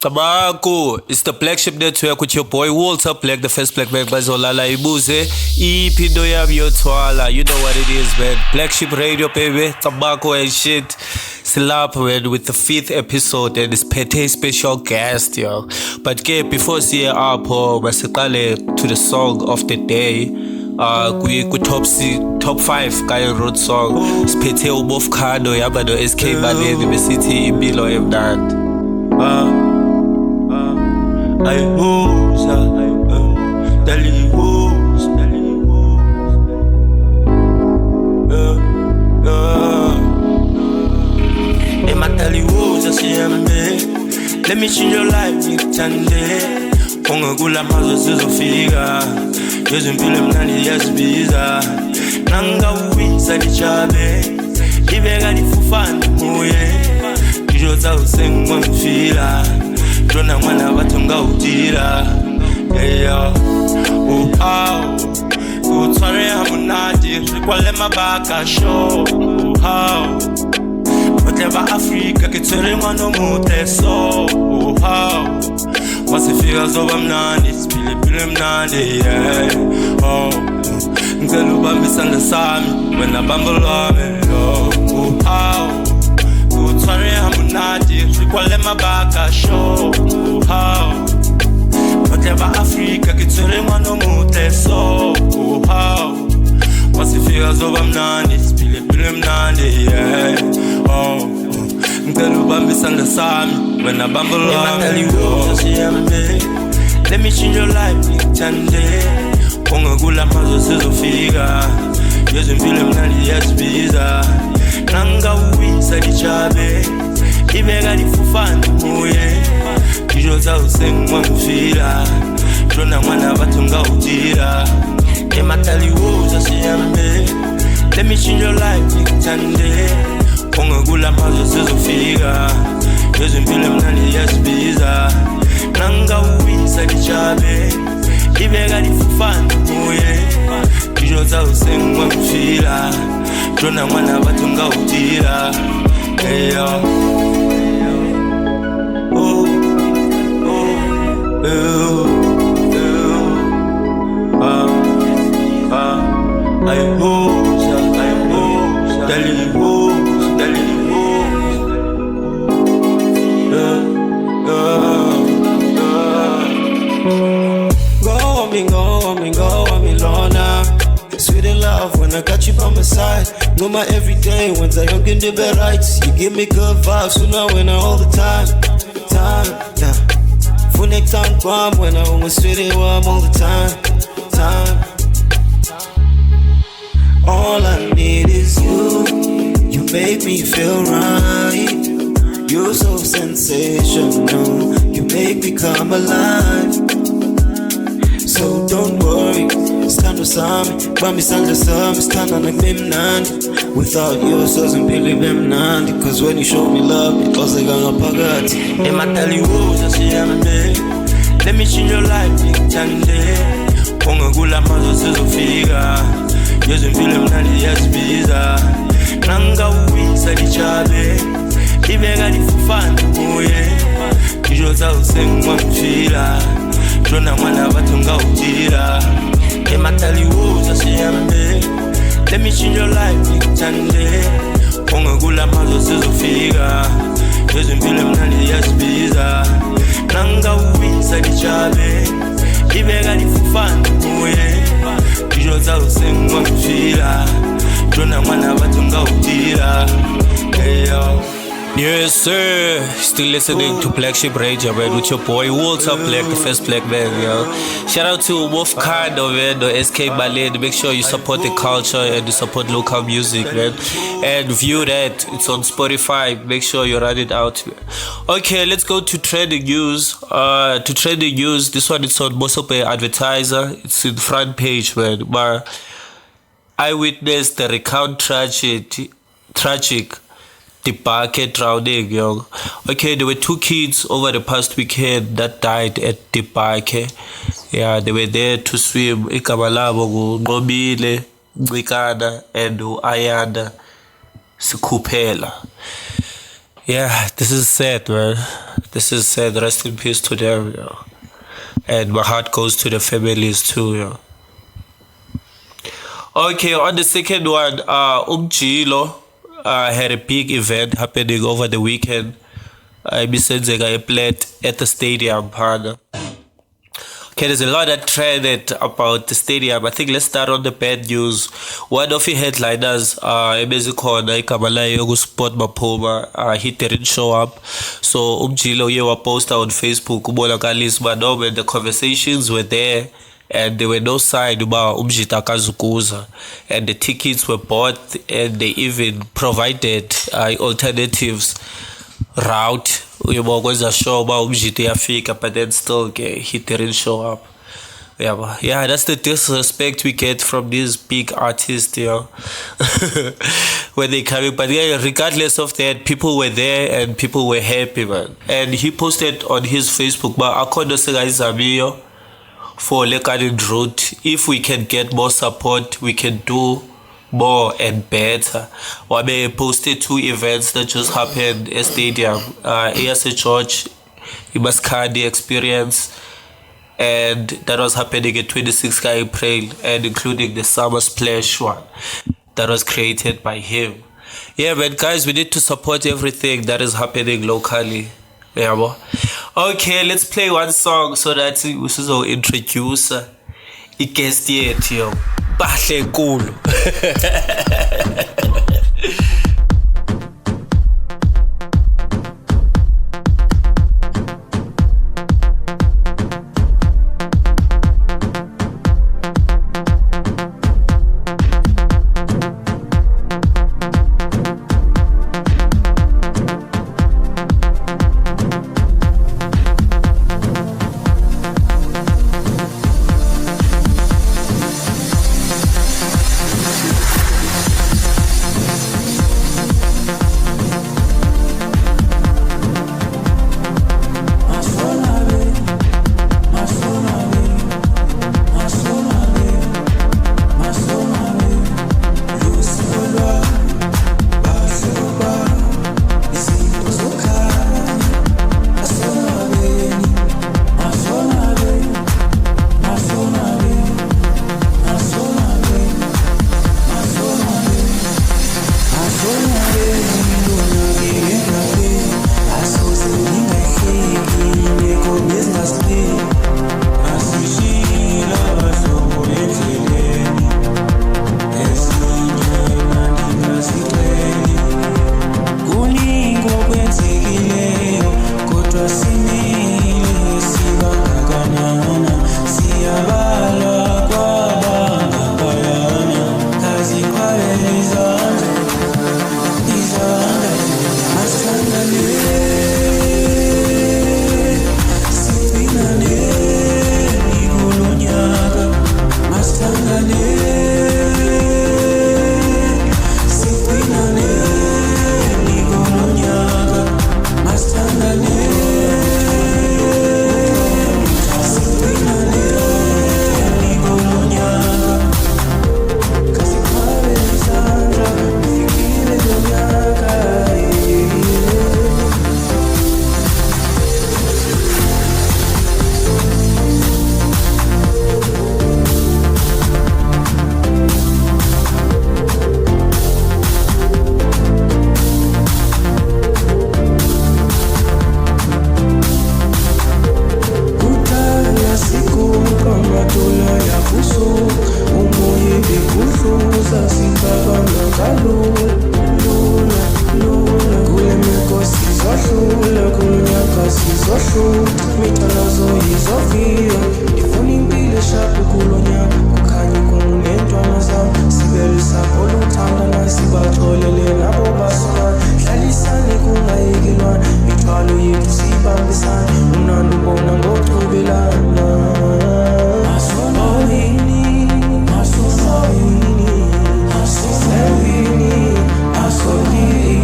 Tabako, it's the Black Sheep Network with your boy Walter Black, the first black man bazolala ibuze. Ipindo yami yotwala, you know what it is, man. Black Sheep Radio, baby. Tabako and shit. Slap, man, with the 5th episode and it's Pete special guest, yo. But before see up, masikale to the song of the day. Top 5 kaya road song. Siphethe ubofkhando yaba no SK Baleni besithi impilo emnandi. Ayibuza dalibuza ematalibuza siyambe. Let me change your life ngikuthande. Ungakula mazwe sizofika. Yezimpilo emnandi yazibiza. Nangawisa lichabe. Ibeka lifufana muye. Kijota usengwangifila. Jona mwana batunga utira. Yeah, Utware hamunadi. Rikwale mabaka show. Whatever Africa kitwere mwano muteso. Wasifika zoba mnandi. Spile mnandi. Yeah. Ngelu bambisanga sami. Wena bambolame. Utware hamunadi. Rikwale mabaka show. Whatever Africa kitwere mwano muteso. Wasifika zoba mnandi. Spile mnandi. Yeah. Ngelu bambisanga sami. Wena bambolame. Let me change your life ngikuthande. Ungakula mazwe sizofika. Yezimpilo emnandi yazibiza. Nangawisa lichabe. Ibeka lifufana muye. Kijota usengwangifila. Jona mwana batunga utira. Ematalibuza siyambe. Let me change your life ngikuthande. Ungakula mazwe sizofika. Yezimpilo emnandi yazibiza. Nangawisa lichabe. Ibeka lifufana muye. Kijota usengwangifila. Jona mwana batunga utira. Hey yo. Go on me, Lorna. Sweet in love when I got you by my side. Know my everyday when I young in the bed rights. You give me good vibes, so now when I all the time, yeah. For next time, come when I almost sweet it warm all the time. All I need is you. You make me feel right. You're so sensational. You make me come alive. So don't worry, stand beside me. Bami sanja sami, stand on the mimnandi. Without you, so simply mimnandi. Cause when you show me love, because I got no pagati. Ematalibuza siyambe. Let me change your life ngikuthande. Ungakula mazwe sizofika. Yezimpilo emnandi yazibiza. Nangawisa lichabe. Ibeka lifufana muye. Kijota usengwangifila. Jona mwana batunga utira. Ematalibuza siyambe. Let me change your life ngikuthande. Ungakula mazwe sizofika. Yezimpilo emnandi yazibiza. Nangawisa lichabe. Ibeka lifufana muye. Kijota usengwangifila. Jona mwana batunga utira. Hey yo. Yes, sir. Still listening to Black Sheep Radio, man, with your boy Walter Black, the first black man, yo. Shout out to Wolfkando, man, the SK Ballet. Make sure you support the culture and you support local music, man. And view that. It's on Spotify. Make sure you run it out. Okay, let's go to trending news. This one is on Mosope Advertiser. It's in the front page, man. But I witnessed the recount tragic Dibake drowning, yo. Okay, there were 2 kids over the past weekend that died at Dibake. Yeah, they were there to swim. Igama labo nguNqobile Ncikana and Ayanda Sikhuphela. Yeah, this is sad, man. This is sad. Rest in peace to them, and my heart goes to the families too, Okay, on the second one, Umjilo had a big event happening over the weekend. Ibisenzeka ePlat at the stadium, partner. Okay, there's a lot that trended about the stadium. I think let's start on the bad news. One of the headliners, ebezikhona igama layo yokuSport Maphuma, he didn't show up. So Umjilo uye waposta on Facebook ubonakalisa uba no, the conversations were there and there were no sign uba Umjita akazukuza, and the tickets were bought and they even provided alternatives route uyabona sure uba Umjita uyafika, but then still he didn't show up. Yeah, that's the disrespect we get from these big artists, when they come in. But yeah, regardless of that, people were there and people were happy, man. And he posted on his Facebook, but akhona sengayizamiyo for Lekani route. If we can get more support, we can do more and better. Wabe posted 2 events that just happened at stadium. ASA George, Imaskandi experience, and that was happening at 26th April, and including the Summer Splash one that was created by him. Yeah, man, guys, we need to support everything that is happening locally. Yeah, boy. Okay, let's play one song so that we will introduce guest yet, yo. Bahle nkulu.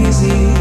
Easy.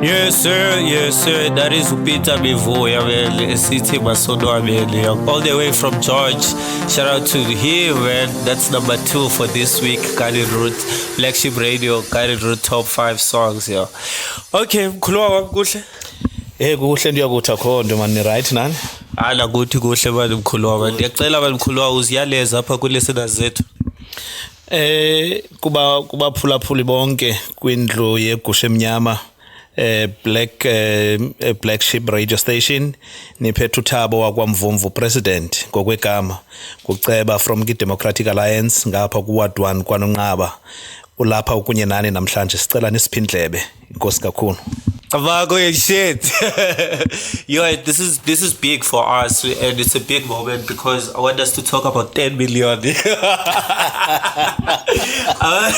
Yes sir, that is Peter Bivoya vele esithi Masondo vele all the way from George. Shout out to him man. That's number 2 for this week. Guided Route Flagship Radio, Guided Route Top 5 songs yeah. Okay, mkhulwa wami kuhle? Kuhle ndiyakuthi akho man ni right nani? Ala kuthi kuhle bani mkhulwa wami. Ngiyacela bani mkhulwa uziyaleza apha kulesena zethu. Kuba phulaphuli bonke kwindlu yegusha emnyama Black Sheep Radio Station niphethe uThabo wakwaMvumvu President ngokwegama kuceba from Democratic Alliance ngapha kuward 1 kwaNonqaba ulapha ukunye nani namhlanje sicela nisiphindlebe inkosi kakhulu. Avago shit. Yo, this is big for us and it's a big moment because I want us to talk about 10 million. I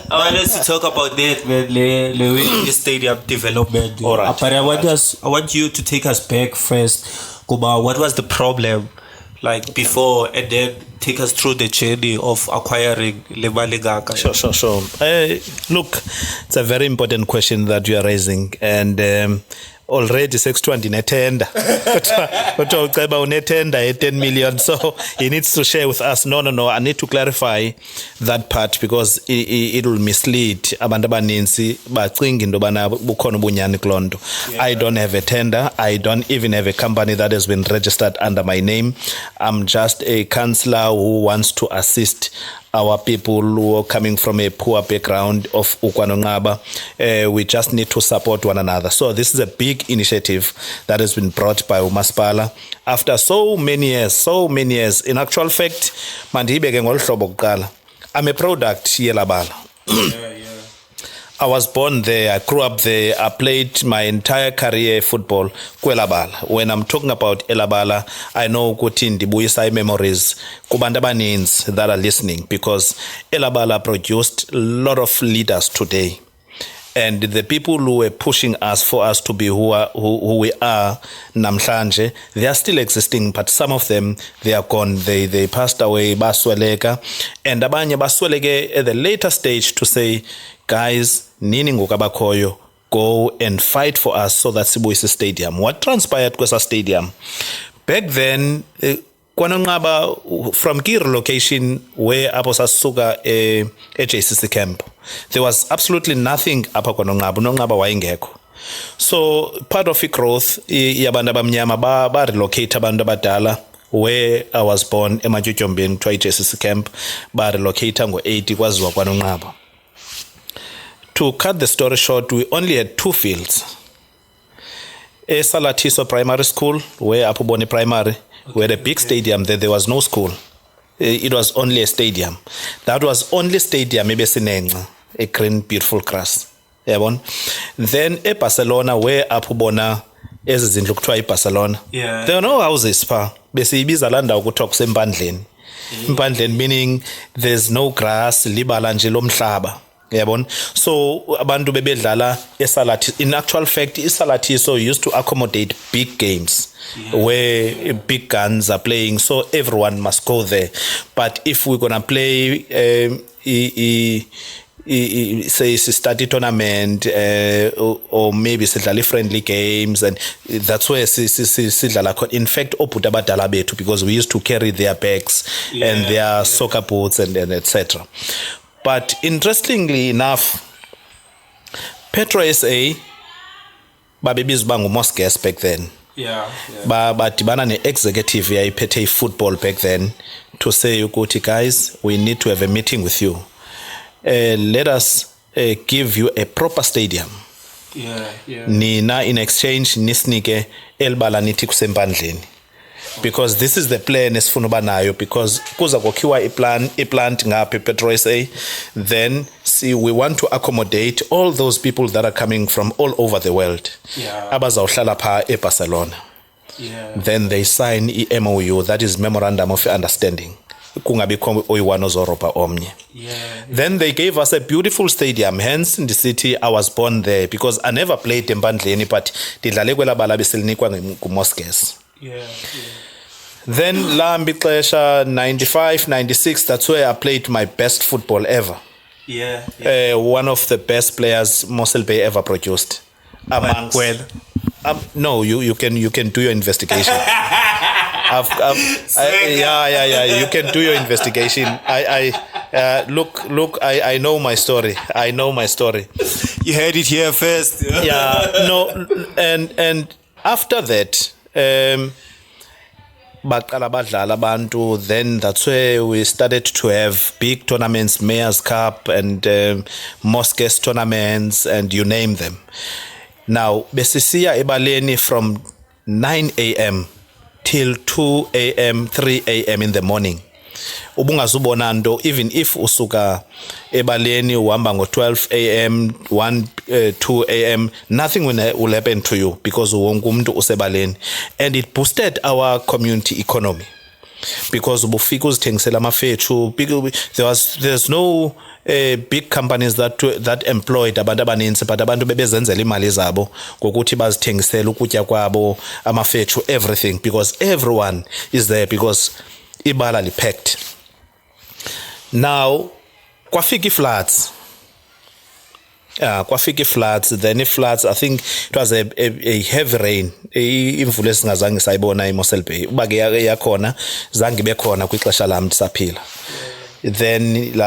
want us to talk about that, man. The stadium development. All right. But I want you to take us back first. Kuba, what was the problem like before, and then take us through the journey of acquiring Lebalegaka. Sure. Look, it's a very important question that you are raising, and already 620 netender. But uceba unetender 10 million, so he needs to share with us. No. I need to clarify that part because it will mislead abantu abaninzi bacinga into bana bukhona ubunyani kulondo. I don't have a tender. I don't even have a company that has been registered under my name. I'm just a councillor who wants to assist our people who are coming from a poor background of uKwanonqaba. We just need to support one another. So this is a big initiative that has been brought by uMasipala after so many years. In actual fact, mandibeke ngolhlobo kuqala. I'm a product yelabala. I was born there, I grew up there, I played my entire career football kwelabala. When I'm talking about Elabala, I know ukuthi ndibuyisa memories kubantu abaninzi that are listening because Elabala produced a lot of leaders today. And the people who were pushing us for us to be who we are namhlanje, they are still existing, but some of them, they are gone. They passed away, basweleka. And abanye basweleke at the later stage to say, guys, nini ngokabakhoyo, go and fight for us so that Sibuyise Stadium. What transpired kwesa stadium? Back then, KwaNonqaba, from key location where apho sasuka JCC camp, there was absolutely nothing apha KwaNonqaba. uNonqaba wayengekho. So part of the growth yabantu abamnyama ba relocate abantu abadala where I was born eMatyotyombeni to JCC camp, ba relocate ngo-80 kwaziwa KwaNonqaba. To cut the story short, we only had 2 fields. Salathiso Primary School, where Apuboni Primary, we had a big stadium there was no school. It was only a stadium. That was only stadium, maybe a green, beautiful grass. Then Barcelona, where Apubona is in Barcelona. Yeah. There were no houses, besiyibiza landa ukuthiwa kusempandleni. Impandleni meaning there's no grass, libala nje lomhlaba. So abantu bebedlala eSalathiso. In actual fact, iSalathiso used to accommodate big games where big guns are playing, so everyone must go there. But if we're gonna play say study tournament or maybe sidlala friendly games, and that's where sidlala. In fact, obhuti abadala bethu, because we used to carry their bags and their soccer boots and etc. But interestingly enough, Petro SA babebizwa nguMosques back then. Badibana ne-executive yayiphethe football back then to say ukuthi, guys, we need to have a meeting with you. Let us give you a proper stadium. Nina in exchange nisnike elibala nithi kusempandleni. Because this is the plan esifuna banayo, because kuza kokhiwa iplant ngapha Petro SA, then see, we want to accommodate all those people that are coming from all over the world. Abazawuhlala pha eBarcelona. Then they sign MOU, that is Memorandum of Understanding. Kungabikho oyi-1 ozorobha omnye. Then they gave us a beautiful stadium, hence in the city I was born there, because I never played empandleni, but didlale kwelabala besilinikwa nguMosques. Then lambi xesha 95, 96, that's where I played my best football ever. One of the best players Mossel Bay ever produced. Amongst, no, you can do your investigation. You can do your investigation. Look. I know my story. You heard it here first. And after that, baqala badlala abantu, then that's where we started to have big tournaments, Mayor's Cup and Mosques tournaments, and you name them. Now, besisiya ebaleni from 9 a.m. till 2 a.m., 3 a.m. in the morning. Ubungazubona nto, even if usuka ebaleni uhamba ngo 12 a.m., 2 a.m., nothing will happen to you because wonke umuntu usebaleni. And it boosted our community economy because ubufika uzithengisela amafethu. There's no big companies that employed abantu abaninzi, but abantu bebezenzela imali zabo ngokuthi bazithengisela ukutya kwabo, amafethu, everything, because everyone is there because ibala lipacked. Now kwafika floods. Then floods, I think it was a heavy rain. Imvula esingazange sayibona eMossel Bay. Uba ke yakhona zange bekhona kwixesha lam ndisaphila. Then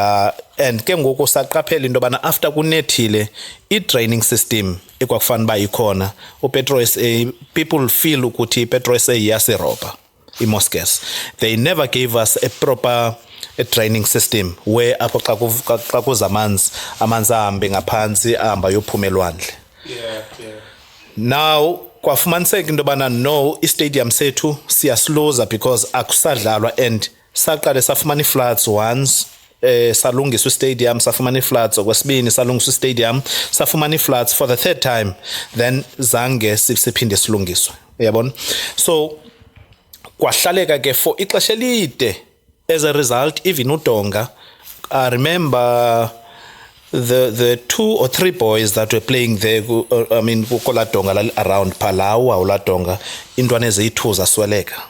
and ke ngoku saqaphela into bana after kunethile i-draining system ekwakufanele ba ikhona uPetro-SA, people feel ukuthi iPetro-SA iyasiroba iMosques. They never gave us a proper draining system where apho xa kuza amanzi ahambe ngaphansi ahamba yophuma elwandle. Now kwafumaniseka into bana no, i-stadium sethu siyasloza because akusadlalwa, and saqale safumana floods once, salungiswa stadium, safumana floods okwesibini, salungiswa stadium, safumana floods for the third time, then zange siphinde silungiswe. Uyabona? So kwahlaleka ke for ixesha elide. As a result, even uDonga, I remember the 2 or 3 boys that were playing there, I mean kukola Donga around Palau uladonga intwana eziyi2 zasweleka.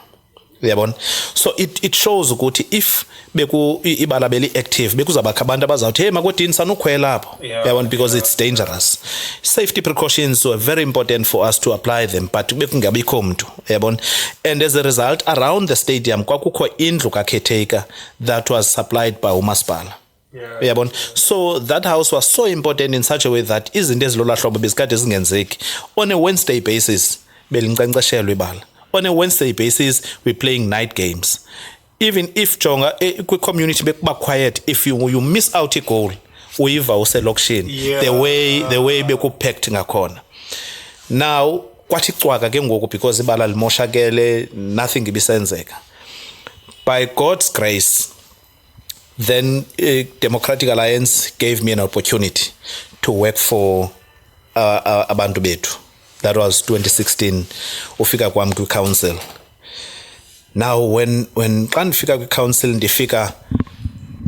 Uyabona? So it shows ukuthi if beku ibala beli active bekuzabakho abantu abazawuthi hey makodini sanukhwela lapho. Uyabona? Because it's dangerous. Safety precautions were very important for us to apply them, but bekungabikho umuntu. Uyabona? And as a result, around the stadium kwakukho indlu kakhetheka that was supplied by umasipala. Uyabona? So that house was so important in such a way that izinto ezilola hlobo bezikade zingenzeki. On a Wednesday basis belincanceshelwe ibala. On a Wednesday basis, we're playing night games. Even if Jonga, community be quiet, if you miss out a goal, uyiva uselokishini. The way beku packed ngakhona. Now, kwathicwaka ke ngoku because ibala limoshakele, nothing ibisenzeka. By God's grace, then Democratic Alliance gave me an opportunity to work for abantu bethu. That was 2016. Ufika kwami kwi-council. Now when xa ndifika kwi-council ndifika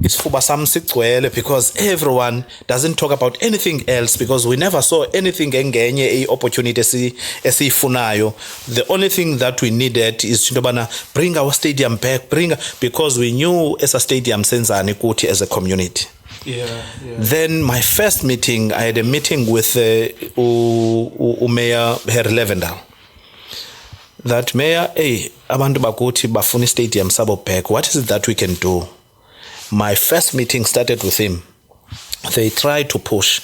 isifuba sam sigcwele because everyone doesn't talk about anything else because we never saw anything engenye i-opportunity esiyifunayo. The only thing that we needed is into bana bring our stadium back, because we knew as a stadium senzani kuthi as a community. Then my first meeting, I had a meeting with Mayor Harry Levendal. That mayor, abantu bakuthi bafuna stadium sabo back. What is it that we can do? My first meeting started with him. They tried to push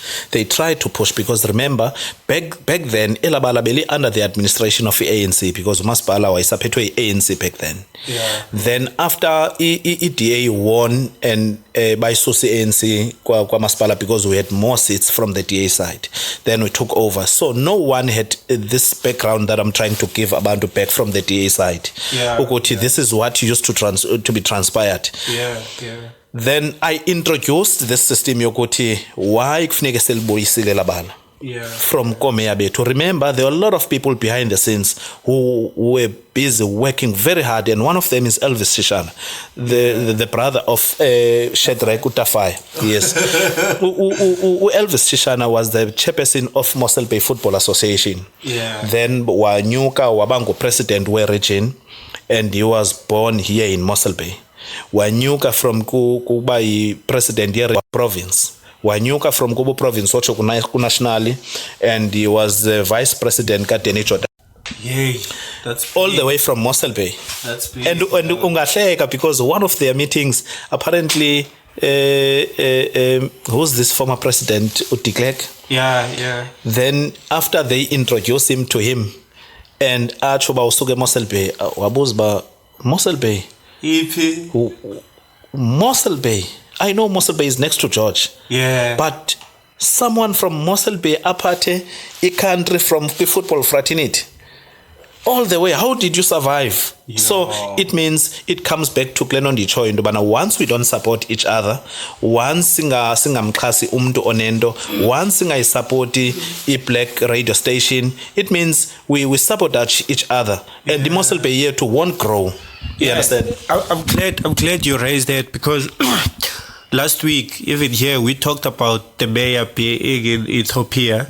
because remember back then elabala beli under the administration of the ANC because umasipala wayesaphethwe ANC back then. Then after EDA won and by Susi ANC kwa masipala because we had more seats from the DA side, then we took over. So no one had this background that I'm trying to give abantu back from the DA side. This is what used to be transpired. Then I introduced this system yokuthi why kufuneka selibuyisile labana. From Komeya Bay. To remember, there were a lot of people behind the scenes who were busy working very hard, and one of them is Elvis Shishana, the brother of Shedrack Utafai. Yes. Elvis Shishana was the chairperson of Mossel Bay Football Association. Then Wanyuka Wabango president were region, and he was born here in Mossel Bay. Wanyuka from Kubai president here province. wanyuka from kubo province wacho nationally, and he was the vice president ka Danny Jordaan. Yay, that's All the way from Mossel Bay. That's big. And ungahleka because one of their meetings apparently who's this former president de Klerk? Yeah. Then after they introduce him to him and atsho ba usuke Mossel Bay, wabuza ba Mossel Bay. EP. Mossel Bay. I know Mossel Bay is next to George. Yeah. But someone from Mossel Bay aparte a country from the football fraternity. All the way, how did you survive? Yeah. So it means it comes back to Glennon Dicho into bana. Once we don't support each other, once singamxhasi umntu onento, once singaisupporti i-black radio station, it means we sabotage each other, and the Mossel Bay here too won't grow. You understand? I'm glad you raised that, because last week, even here, we talked about the mayor being in Ethiopia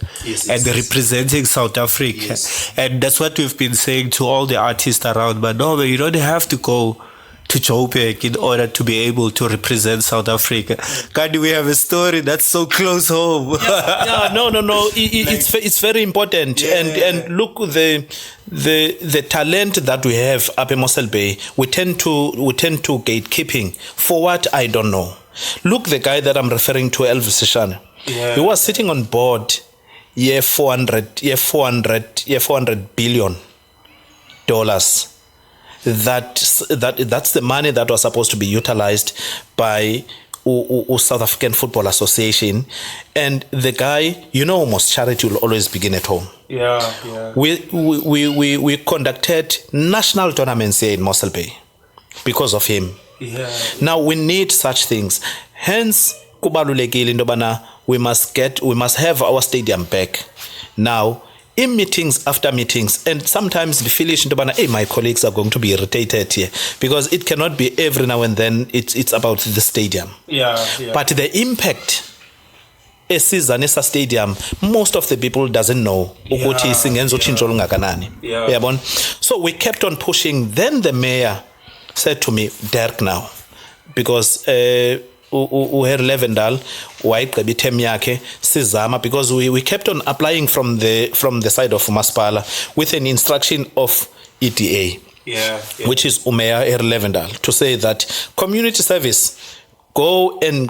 and representing South Africa. Yes. And that's what we've been saying to all the artists around. But no, you don't have to go to Joburg in order to be able to represent South Africa. God, we have a story that's so close home. Yeah, no. It's very important. Yeah. And look, the talent that we have up in Mossel Bay, we tend to gatekeeping. For what? I don't know. Look, the guy that I'm referring to, Elvis Sishana. Yeah. He was sitting on board $400 billion. That's the money that was supposed to be utilized by South African Football Association. And the guy, almost charity will always begin at home. Yeah. We conducted national tournaments here in Mossel Bay because of him. Yeah. Now we need such things. Hence, kubalulekile into bana we must have our stadium back. Now, in meetings after meetings, and sometimes the feeling into bana, hey, my colleagues are going to be irritated here because it cannot be every now and then. It's about the stadium. Yeah. But the impact. Zanesa Stadium, most of the people doesn't know ukuthi singenza utshintsho olungakanani. Uyabona? So we kept on pushing. Then the mayor said to me, Dirk, now, because uher Levendal wayigqiba ithemu yakhe sizama, because we kept on applying from the side of Masipala with an instruction of EDA, which is Umeya Her Levendal, to say that community service go and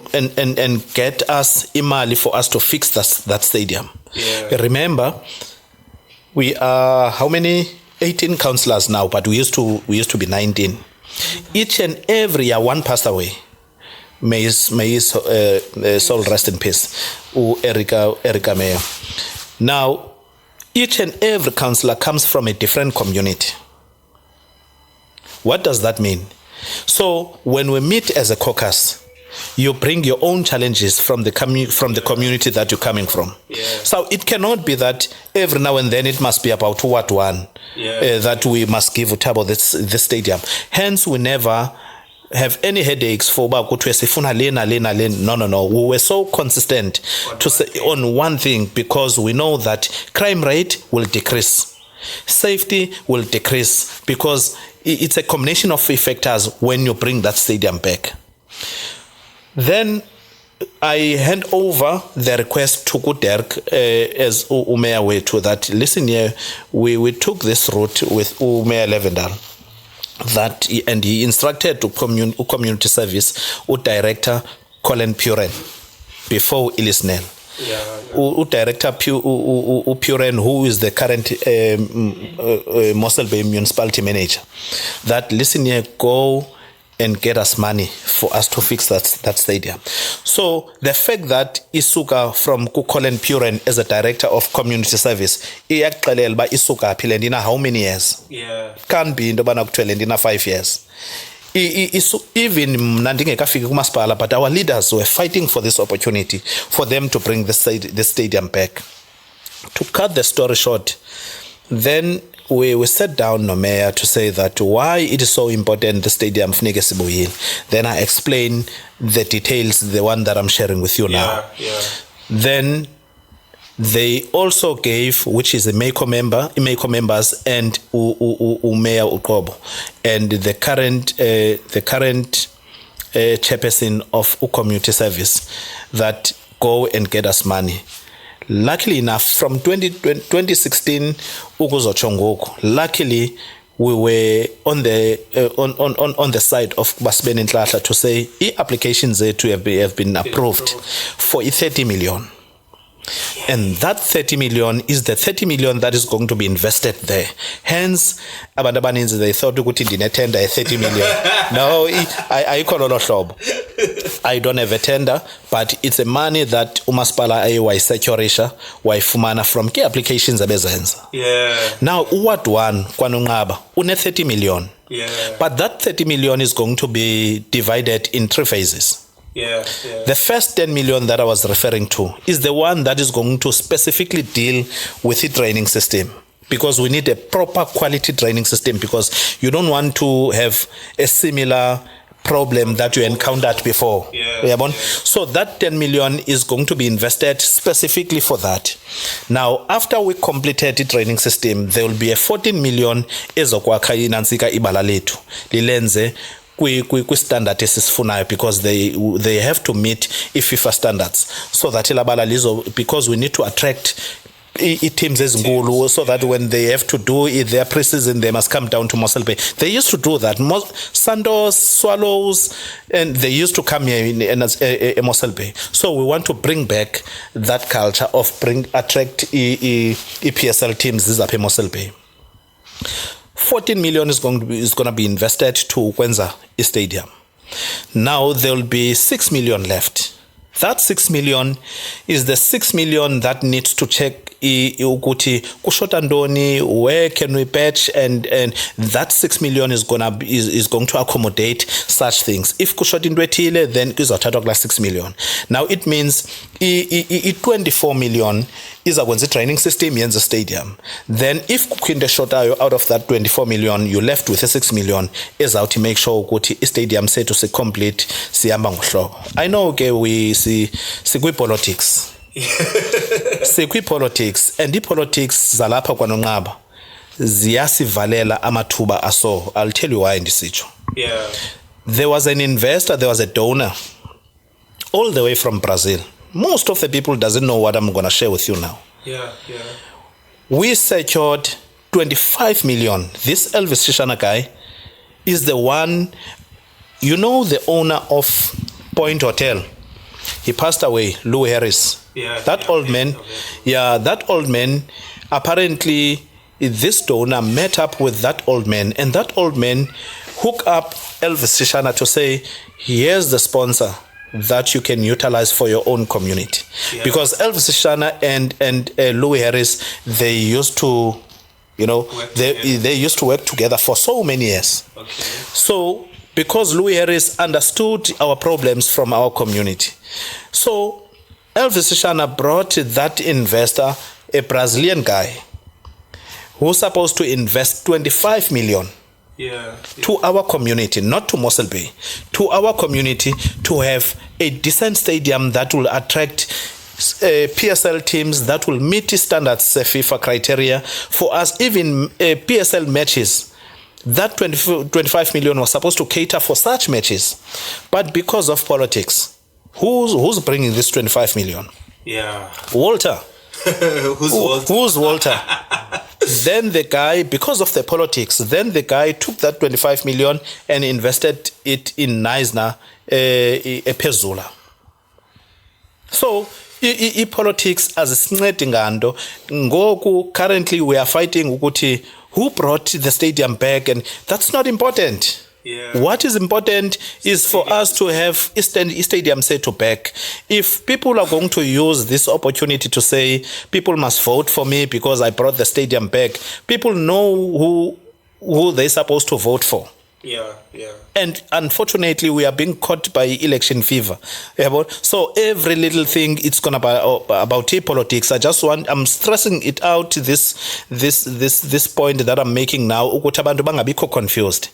get us imali for us to fix that stadium. Remember, we are how many? 18 councillors now, but we used to be 19. Each and every year, one passed away. May his soul rest in peace. Erica Mayer. Now, each and every councillor comes from a different community. What does that mean? So, when we meet as a caucus, you bring your own challenges from the community that you're coming from. So it cannot be that every now and then it must be about what one that we must give Utabo this stadium. Hence, we never have any headaches for no. We were so consistent to say on one thing, because we know that crime rate will decrease, safety will decrease, because it's a combination of factors when you bring that stadium back. Then I hand over the request to Dirk as Umeya way to that. Listen here, we took this route with Umeya Levendal, and he instructed to community service director Colin Puren before Ilisnel. Director Puren, who is the current Mossel Bay municipality manager, that listen here, go and get us money for us to fix that stadium. So the fact that Isuka from Colin Puren as a director of community service, Isuka Pilendina how many years? Can't be in the Banak 5 years. Even Nandingekafiki Kumaspala, but our leaders were fighting for this opportunity for them to bring the stadium back. To cut the story short, then we sat down, Mayor, to say that why it is so important the stadium funeke sibuyile. Then I explain the details, the one that I'm sharing with you now. Then they also gave, which is a MECO members and Mayor Ukobo, and the current chairperson of community service, that go and get us money. Luckily enough, from 2016 ukuzotsho ngoku, luckily we were on the side of Basben Nhlahla to say applications zethu have been approved for 30 million. And that 30 million is the 30 million that is going to be invested there. Hence, abantu abaninzi they thought ukuthi ndinetender 30 million. No, ayikho lolo hlobo. I don't have a tender, but it's a money that umasipala aye wayisecurisha wayifumana from key applications abezenza. Yeah. Now, Ward 1 KwaNongqaba une 30 million. Yeah. But that 30 million is going to be divided in 3 phases. Yeah. The first 10 million that I was referring to is the one that is going to specifically deal with the training system, because we need a proper quality training system, because you don't want to have a similar problem that you encountered before. Yeah. So that 10 million is going to be invested specifically for that. Now, after we completed the training system, there will be a 14 million ezokwakha inansika ibala lethu lilenze kwi-standard esisifunayo, because they have to meet FIFA standards, so that ilabala lizo, because we need to attract teams ezinkulu, so that when they have to do their pre-season, they must come down to Mossel Bay. They used to do that. Santos, Swallows, and they used to come here in Mossel Bay. So we want to bring back that culture of attract EPSL teams up in Mossel Bay. 14 million is going to be invested to Ukwenza Stadium. Now there will be 6 million left. That 6 million is the 6 million that needs to check ukuthi kushota ndoni, where can we patch, and that 6 million is going to accommodate such things. If kushota into ethile, then kuzothathwa kula 6 million. Now it means 24 million is a training system yenza stadium. Then if kukhinde shotayo out of that 24 million, you left with a 6 million is out to make sure ukuthi stadium sethu se complete sihamba ngohloko. I know we see politics. Politics, and the politics zalapha KwaNongqaba ziyasivalela amathuba aso. I'll tell you why ndisitsho. Yeah. There was an investor, there was a donor all the way from Brazil. Most of the people doesn't know what I'm going to share with you now. Yeah. We secured 25 million. This Elvis Shishana guy is the one, the owner of Point Hotel. He passed away, Lou Harris. That old man, apparently this donor met up with that old man, and that old man hooked up Elvis Shishana to say, here's the sponsor that you can utilize for your own community. Because Elvis Shishana and Louis Harris, they used to, they used to work together for so many years. Okay. So, because Louis Harris understood our problems from our community. So, Elvis Shishana brought that investor, a Brazilian guy, who's supposed to invest 25 million to our community, not to Mossel Bay, to our community, to have a decent stadium that will attract PSL teams that will meet the standards FIFA criteria for us, even PSL matches. That 25 million was supposed to cater for such matches, but because of politics, who's bringing this 25 million? Walter. Who's Walter? Then the guy, because of the politics, took that 25 million and invested it in Neisner, Pezula. So, politics as a ngando ngoku currently we are fighting ukuthi who brought the stadium back, and that's not important. What is important is for us to have stadium set to back. If people are going to use this opportunity to say people must vote for me because I brought the stadium back, people know who they're supposed to vote for. And unfortunately, we are being caught by election fever. So every little thing, it's gonna be about politics. I'm stressing it out. This point that I'm making now, ukuthi abantu bangabikho confused.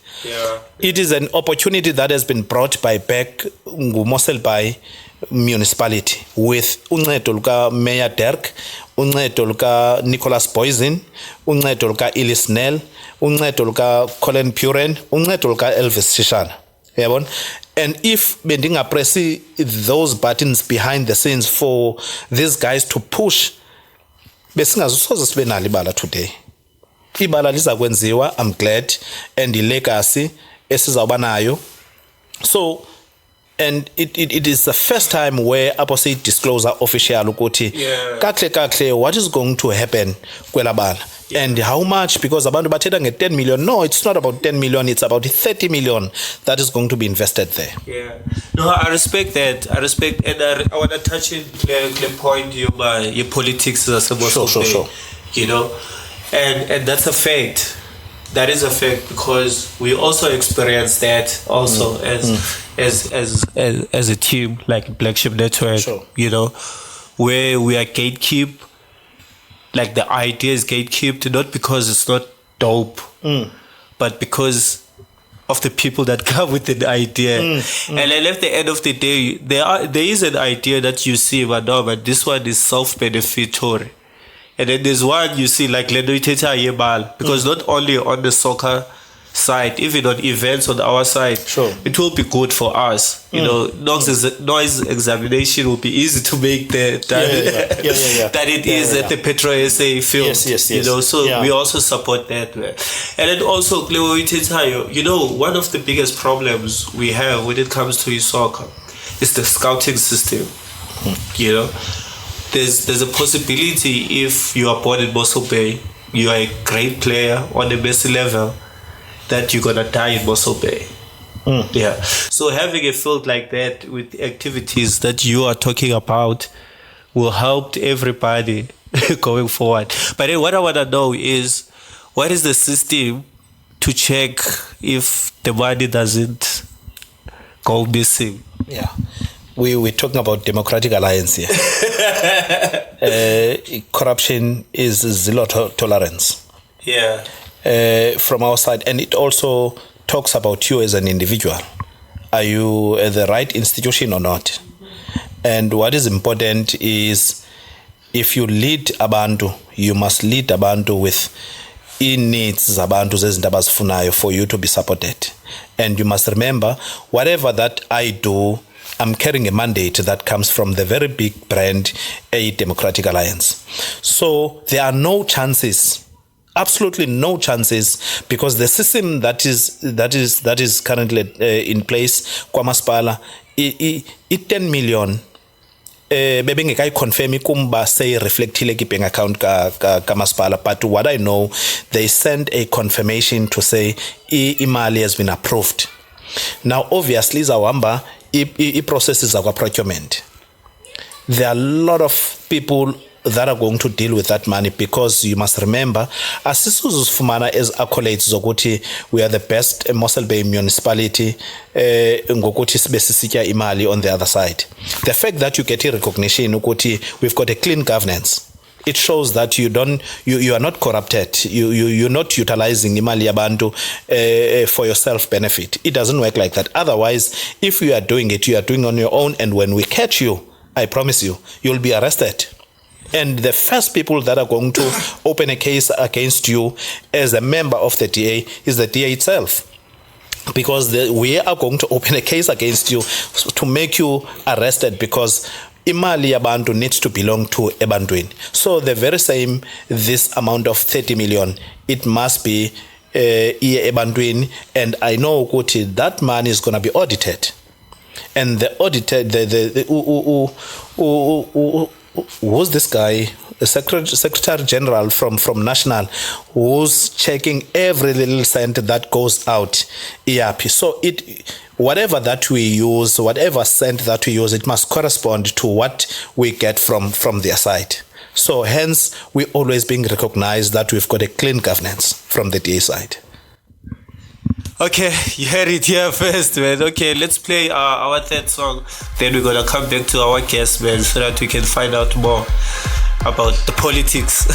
It is an opportunity that has been brought by back Mossel Bay municipality with uncedo luka Mayor Dirk, uncedo luka Nicholas Boyzin, uncedo luka Ellis Nell, uncedo luka Colin Puren, uncedo luka Elvis Shishana. And if bendingapressi those buttons behind the scenes for these guys to push, besingazusoze sibe nalo ibala today. Ibala liza kwenziwa, I'm glad, and the legacy esizawuba nayo. So, and it is the first time where Apose disclosure official ukuthi kakhle what is going to happen kwelabala and how much, because abantu bathetha nge-10 million. No, it's not about 10 million, it's about 30 million that is going to be invested there. Yeah, no, I respect that. I respect, and I want to touch in the point your politics is supposed to Sure. You know, and that's a fact. That is a fact, because we also experience that also as a team like Black Sheep Network. Sure. You know, where we are gatekeep, like the idea is gatekept, not because it's not dope, but because of the people that come with the idea. And then at the end of the day, there is an idea that you see, but no, but this one is self-benefitory. And then there's one you see like Lendo Iteta Yebal, because not only on the soccer side, even on events on our side, Sure. it will be good for us. You know, noise examination will be easy to make than it is at the Petro SA field. Yes. You know, so Yeah. we also support that. And then also, Lendo Iteta, you know, one of the biggest problems we have when it comes to soccer is the scouting system. You know, there's a possibility if you are born in Mossel Bay, you are a great player on the best level, that you're gonna die in Mossel Bay. Yeah. So having a field like that with activities that you are talking about will help everybody going forward. But then what I wanna know is, what is the system to check if the money doesn't go missing? Yeah. We're talking about Democratic Alliance here. Corruption is zero tolerance. Yeah. From our side, and it also talks about you as an individual. Are you at the right institution or not? And what is important is, if you lead abantu, you must lead abantu with needs zabantu zezinto abazifunayo for you to be supported. And you must remember, whatever that I do, I'm carrying a mandate that comes from the very big brand, a Democratic Alliance. So there are no chances, absolutely no chances, because the system that is currently in place, KwaMasipala, 10 million bebengekayiconfirm ikumba say reflectile ki bank account ka Masipala, but what I know, they sent a confirmation to say imali has been approved. Now obviously zawamba processes of procurement. There are a lot of people that are going to deal with that money, because you must remember, asisuzufumana as accolades zokuthi we are the best Mossel Bay municipality ngokuthi sibe sisitya imali on the other side. The fact that you get a recognition ukuthi we've got a clean governance, it shows that you are not corrupted. You're not utilizing imali yabantu for your self benefit. It doesn't work like that. Otherwise, if you are doing it, you are doing on your own, and when we catch you, I promise you, you'll be arrested. And the first people that are going to open a case against you as a member of the DA is the DA itself. Because we are going to open a case against you to make you arrested, because imali yabantu needs to belong to ebantwini. So the very same, this amount of 30 million, it must be ebantwini, and I know ukuthi that money is going to be audited. And the auditor, who's this guy, the Secretary General from National, who's checking every little cent that goes out ERP. So whatever that we use, whatever cent that we use, it must correspond to what we get from their side. So hence, we always being recognized that we've got a clean governance from the DA side. Okay, you heard it here first, man. Okay, let's play our third song. Then we're gonna come back to our guest, man, so that we can find out more about the politics.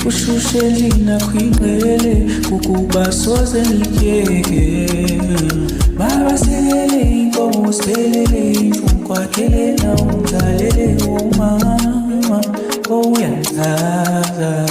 Ushusheni na kwimele kukuba soze nikeke Baba selele inkomo selele Mkwakele na umzalele umama Uyanzaza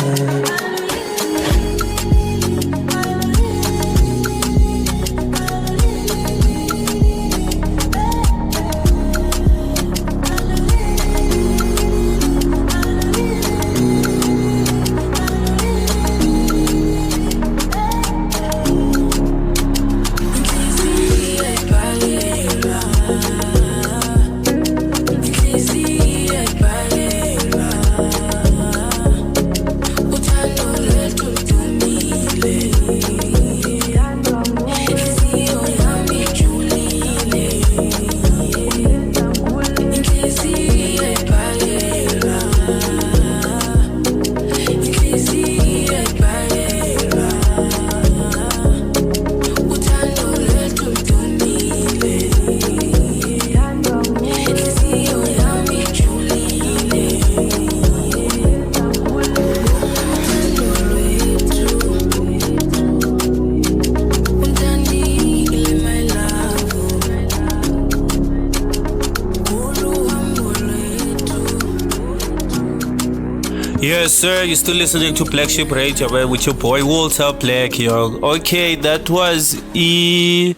Yes, sir. You're still listening to Black Sheep Radio man, with your boy Walter Black, yo. Okay, that was Esam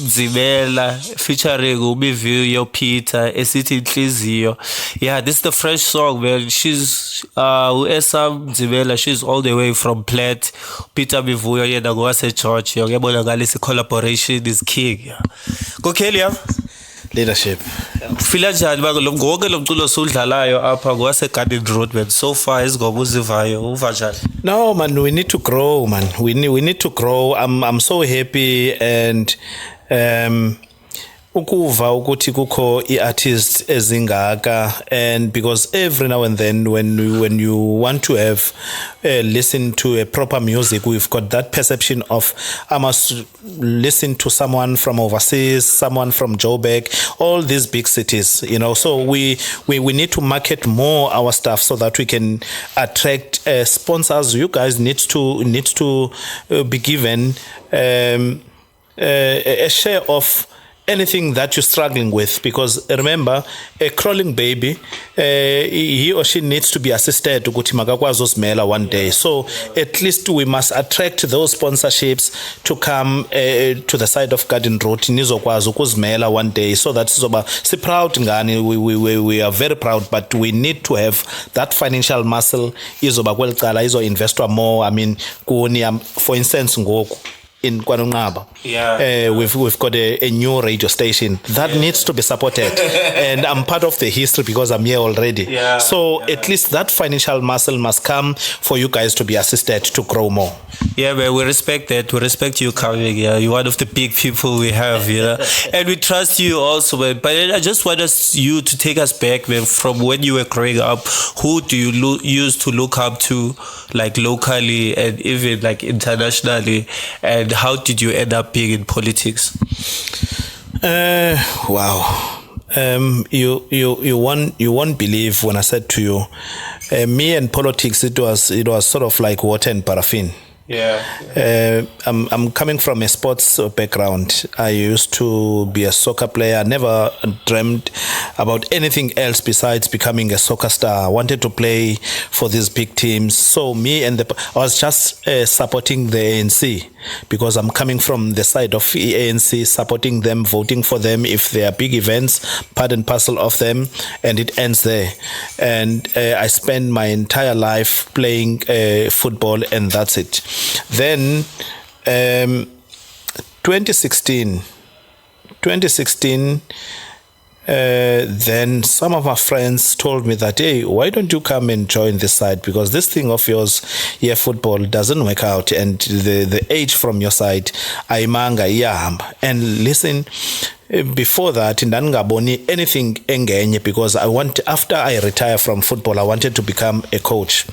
Zimela featuring Ubiviyo Peter, esithi Inhliziyo. Yeah, this is the fresh song, man. She's Esam Zimela. She's all the way from Platte. Peter Bivuyo yena ngowase George. Yo, ngiyabonakala collaboration is king. Yeah. Go Kelly, yeah. Leadership. Fila njani bako lonke lo mculo osudlalayo apha ngwase Garden Road man, so far izingoma uzivayo uva njani? No man, we need to grow man. We need to grow. I'm so happy and ukuva ukuthi kukho artists ezingaka, and because every now and then when you want to have listen to a proper music, we've got that perception of I must listen to someone from overseas, someone from Joburg, all these big cities, you know. So we need to market more our stuff so that we can attract sponsors. You guys need to be given a share of anything that you're struggling with, because remember, a crawling baby, he or she needs to be assisted ukuthi makakwazi uzimela one day. So at least we must attract those sponsorships to come to the side of Garden Road nizokwazi ukuzimela one day, so that sizoba si proud ngani. We are very proud, but we need to have that financial muscle izoba kwelicala izo investor more. I mean kuni for instance ngoku in KwaNongqaba, we've got a new radio station that needs to be supported, and I'm part of the history because I'm here already. So at least that financial muscle must come for you guys to be assisted to grow more. Yeah, man, we respect that. We respect you coming. Yeah, you're one of the big people we have, you know, and we trust you also, man. But I just want you to take us back, man, from when you were growing up. Who do you used to look up to, like locally and even like internationally, and how did you end up being in politics? Wow. You won't believe when I said to you, me and politics, it was sort of like water and paraffin. I'm coming from a sports background. I used to be a soccer player. I never dreamt about anything else besides becoming a soccer star. I wanted to play for these big teams. So I was just supporting the ANC, because I'm coming from the side of ANC, supporting them, voting for them if there are big events, part and parcel of them, and it ends there. And I spent my entire life playing football, and that's it. Then 2016, then some of my friends told me that, hey, why don't you come and join this side, because this thing of yours here, football, doesn't work out, and the age from your side ayimanga iyahamba. And listen, before that ndandingaboni anything engenye, because after I retire from football, I wanted to become a coach.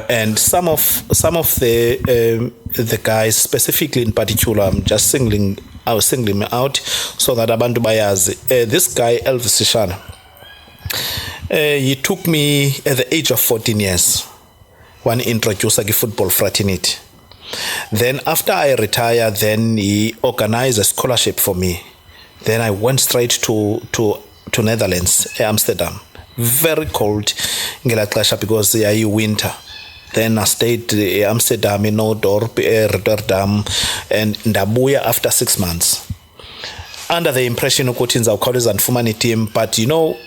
And some of the guys, specifically in particular, I was singling him out so that abantu bayazi. This guy Elvis Shishana, he took me at the age of 14 years when he introduced a football fraternity. Then after I retired, then he organized a scholarship for me. Then I went straight to Netherlands, Amsterdam. Very cold ngela xesha because winter. Then I stayed in Amsterdam, in Noordorp, Rotterdam, and ndabuya after 6 months. Under the impression ukuthi ndizawukhawuleza ndifumane team, but you know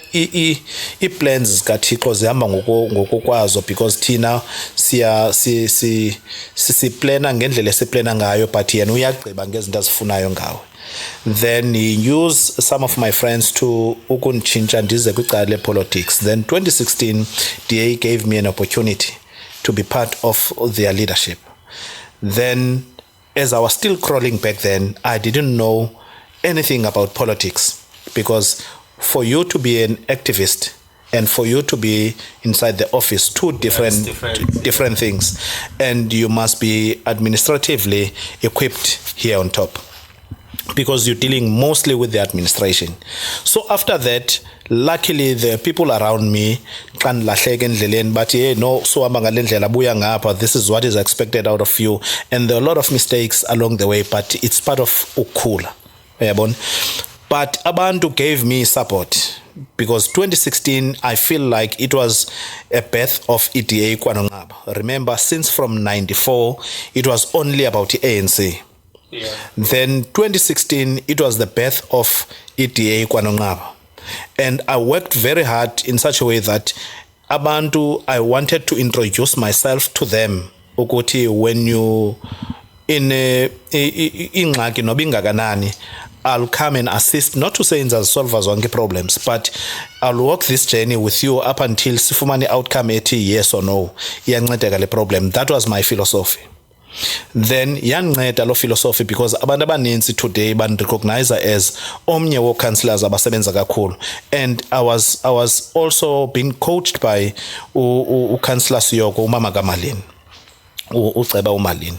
plans zikaThixo zihamba ngokokwazo, because thina si plana ngendlela esiplana ngayo, but yena uyagqiba ngezinto azifunayo ngawe. Then he used some of my friends to ukunitshintsha ndize kwicala lepolitics. Then 2016 DA gave me an opportunity to be part of their leadership. Then as I was still crawling back then, I didn't know anything about politics, because for you to be an activist and for you to be inside the office, two different things, and you must be administratively equipped here on top, because you're dealing mostly with the administration. So after that, luckily the people around me can lahleka endleleni but no, so hamba ngale ndlela buya ngapha, this is what is expected out of you, and there are a lot of mistakes along the way, but it's part of ukhula, uyabona. But abantu gave me support. because 2016, I feel like it was a birth of EDA KwaNongqaba. Remember, since from 94, it was only about the ANC. Yeah. Then 2016, it was the birth of EDA KwaNongqaba. And I worked very hard in such a way that abantu, I wanted to introduce myself to them. Ukuthi, when you in ingxaki noba ingakanani, I'll come and assist, not to say solve zonke problems, but I'll walk this journey with you up until sifumane outcome ethi yes or no. Iyancedeka le problem. That was my philosophy. Then yanceda lo philosophy because abantu abaninzi today ban-recognize as omnye wo-councillors abasebenza kakhulu. And I was also being coached by uCouncillor Siyoko, uMama kaMalini, uCeba uMalini.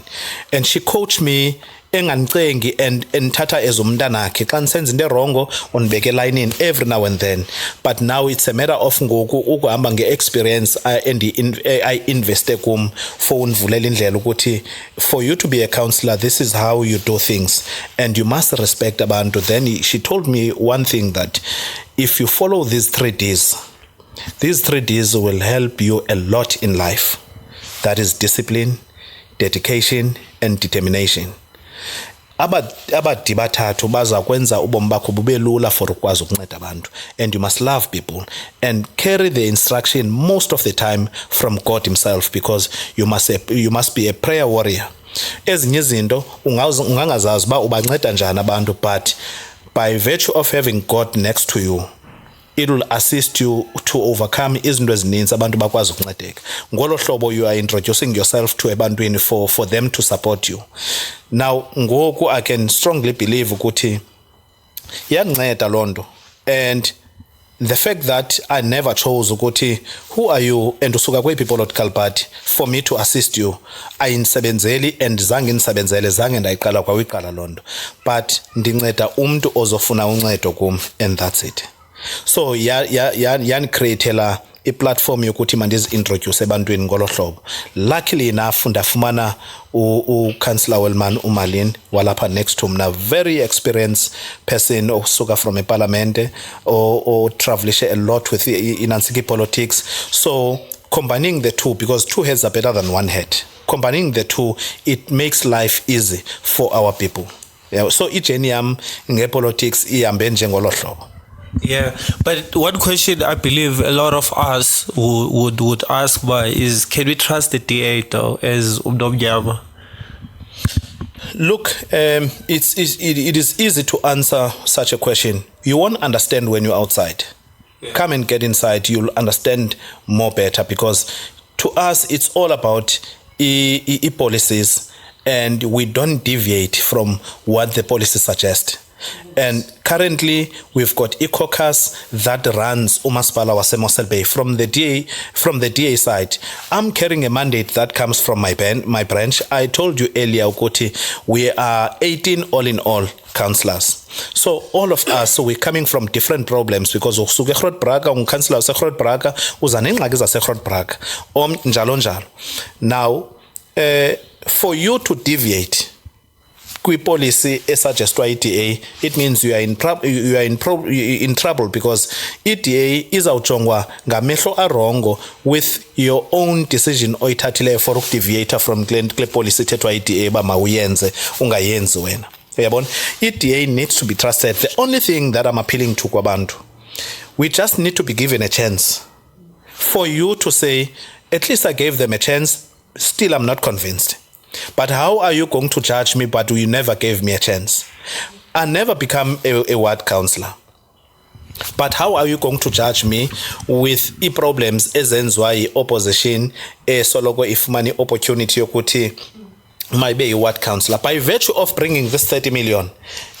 And she coached me engancengi and thatha as umntanakhe xa nisenza into erongo undibeke elayinini every now and then. But now it's a matter of ngoku ukuhamba nge-experience and I investe kum for undivulela indlela ukuthi for you to be a councillor, this is how you do things and you must respect abantu. Then she told me one thing, that if you follow these 3 Ds will help you a lot in life. That is discipline, dedication and determination. Abadi bathathu baza kwenza ubomi bakho bube lula for ukwazi ukunceda abantu. And you must love people and carry the instruction most of the time from God himself, because you must be a prayer warrior. Ezinye izinto ungangazazi uba ubanceda njani abantu, but by virtue of having God next to you, it will assist you to overcome izinto ezininzi abantu bakwazi ukuncedeka. Ngolo hlobo you are introducing yourself to ebantwini for them to support you. Now ngoku I can strongly believe ukuthi yanceda lonto, and the fact that I never chose ukuthi who are you and usuka kweyiphi political party for me to assist you, ayinisebenzeli and zange nisebenzele, zange ndayiqala kwawiqala lonto, but ndinceda umuntu ozofuna uncedo kum, and that's it. So yan createla i-platform yokuthi mandizi-introduce ebantwini ngolo hlobo. Luckily enough ndafumana uCouncillor Wellman uMalini walapha next to mna, very experienced person osuka from a parliament or travelishe a lot with inansiki politics. So combining the two, because 2 heads are better than 1 head, combining the two, it makes life easy for our people. Yeah, so ijeni yam ngepolitics ihambe njengolo hlobo. Yeah, but one question I believe a lot of us would ask is, can we trust the DA though as Umnomnyama? Look, it is easy to answer such a question. You won't understand when you're outside. Yeah. Come and get inside, you'll understand more better, because to us it's all about policies, and we don't deviate from what the policies suggest. And currently we've got caucus that runs uMasipala waseMossel Bay from the DA side. I'm carrying a mandate that comes from my branch. I told you earlier, Ukoti, we are 18 all in all councillors. So all of us, so we're coming from different problems, because usuke Groote Brak, councillor use Groote Brak, uzanengxaki zase Groote Brak, njalo njalo. Now, for you to deviate policy esuggestwa EDA, it means you are in trouble, because EDA izawujongwa ngamehlo arongo with your own decision oyithathileyo for ukudeviate from kule policy ethethwa EDA ba mawuyenze ungayenzi wena. Uyabona, EDA needs to be trusted. The only thing that I'm appealing to kwabantu, we just need to be given a chance. For you to say, at least I gave them a chance, still I'm not convinced. But how are you going to judge me but you never gave me a chance? I never become a ward councillor. But how are you going to judge me with problems ezenziwa yi-opposition esoloko ifumana opportunity yokuthi maybe a ward councillor? By virtue of bringing this 30 million,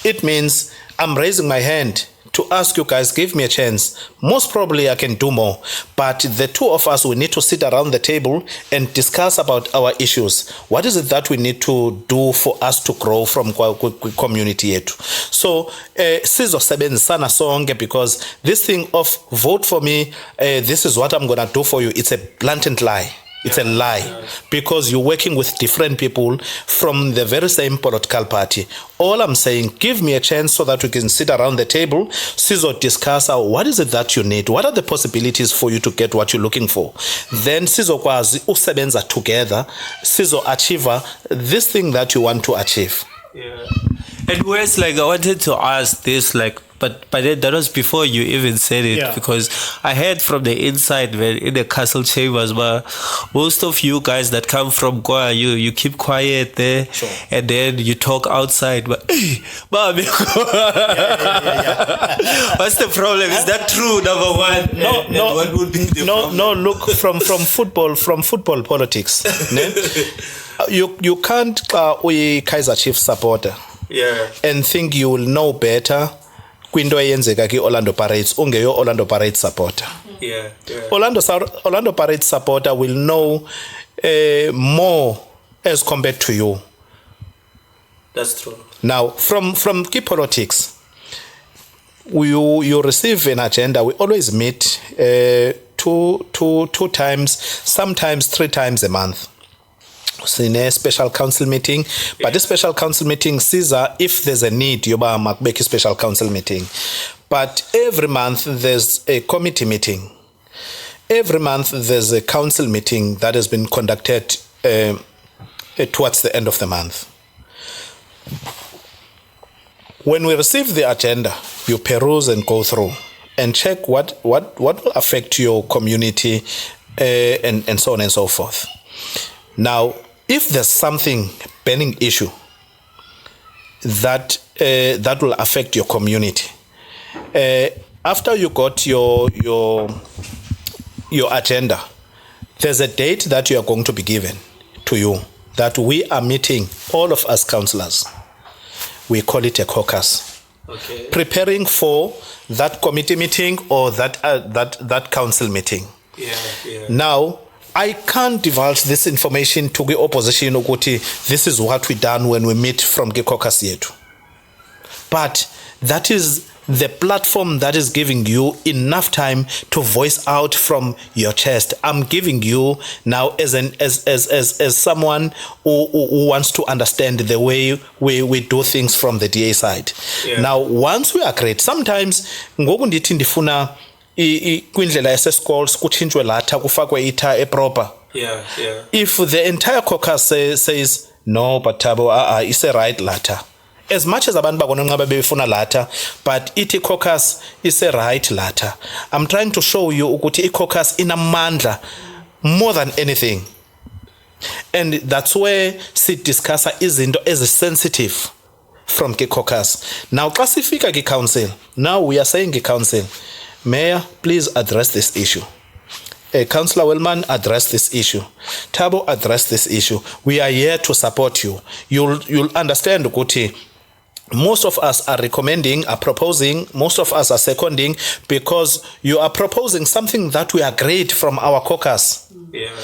it means I'm raising my hand to ask you guys, give me a chance. Most probably I can do more, but the 2 of us, we need to sit around the table and discuss about our issues. What is it that we need to do for us to grow from community yetu? So sizosebenzisana sonke, because this thing of vote for me, this is what I'm gonna do for you, it's a blatant lie. It's a lie because you're working with different people from the very same political party. All I'm saying, give me a chance so that we can sit around the table, sizo discuss what is it that you need, what are the possibilities for you to get what you're looking for. Then sizokwazi usebenza together, sizo achieve this thing that you want to achieve. Yeah. And whereas, like, I wanted to ask this, like, but that was before you even said it, because I heard from the inside, man, in the castle chambers, but most of you guys that come from Goa, you keep quiet there, and then you talk outside. But hey, Bobby, what's the problem? Is that true? Number one, no. What would be the problem? No. Look, from football politics, ne? You can't be Kaizer Chiefs supporter, and think you will know better. Kwinto eyenzeka ki Orlando Pirates ungeyo Orlando Pirates supporter. Orlando Pirates supporter will know more as compared to you. That's true. Now, from key politics, you receive an agenda. We always meet two times, sometimes 3 times a month. In a special council meeting, but this special council meeting sees if there's a need, yoba makbeki special council meeting. But every month there's a committee meeting. Every month there's a council meeting that has been conducted towards the end of the month. When we receive the agenda, you peruse and go through and check what will affect your community and so on and so forth. Now, if there's something burning issue that will affect your community, after you got your agenda, there's a date that you are going to be given to you that we are meeting, all of us councillors. We call it a caucus. Okay. Preparing for that committee meeting or that council meeting. Now, I can't divulge this information to the opposition. This is what we done when we meet from the caucus yetu. But that is the platform that is giving you enough time to voice out from your chest. I'm giving you now as someone who wants to understand the way we do things from the DA side. Now, once we agreed, sometimes ngoku ndithi ndifuna kwindlela yaseschools kutshintshwe latha kufakwe itha eproper. If the entire caucus says no, but Thabo is a right latha, as much as abantu bakononqaba befuna latha, but ithi caucus is a right latha. I'm trying to show you ukuthi caucus inamandla more than anything, and that's where sit discussa izinto as sensitive from the caucus. Now xa sifika ki council, now we are saying ki council, Mayor, please address this issue. Councillor Wellman, address this issue. Thabo, address this issue. We are here to support you. You'll understand, Kuti. Most of us are recommending, are proposing, most of us are seconding, because you are proposing something that we agreed from our caucus.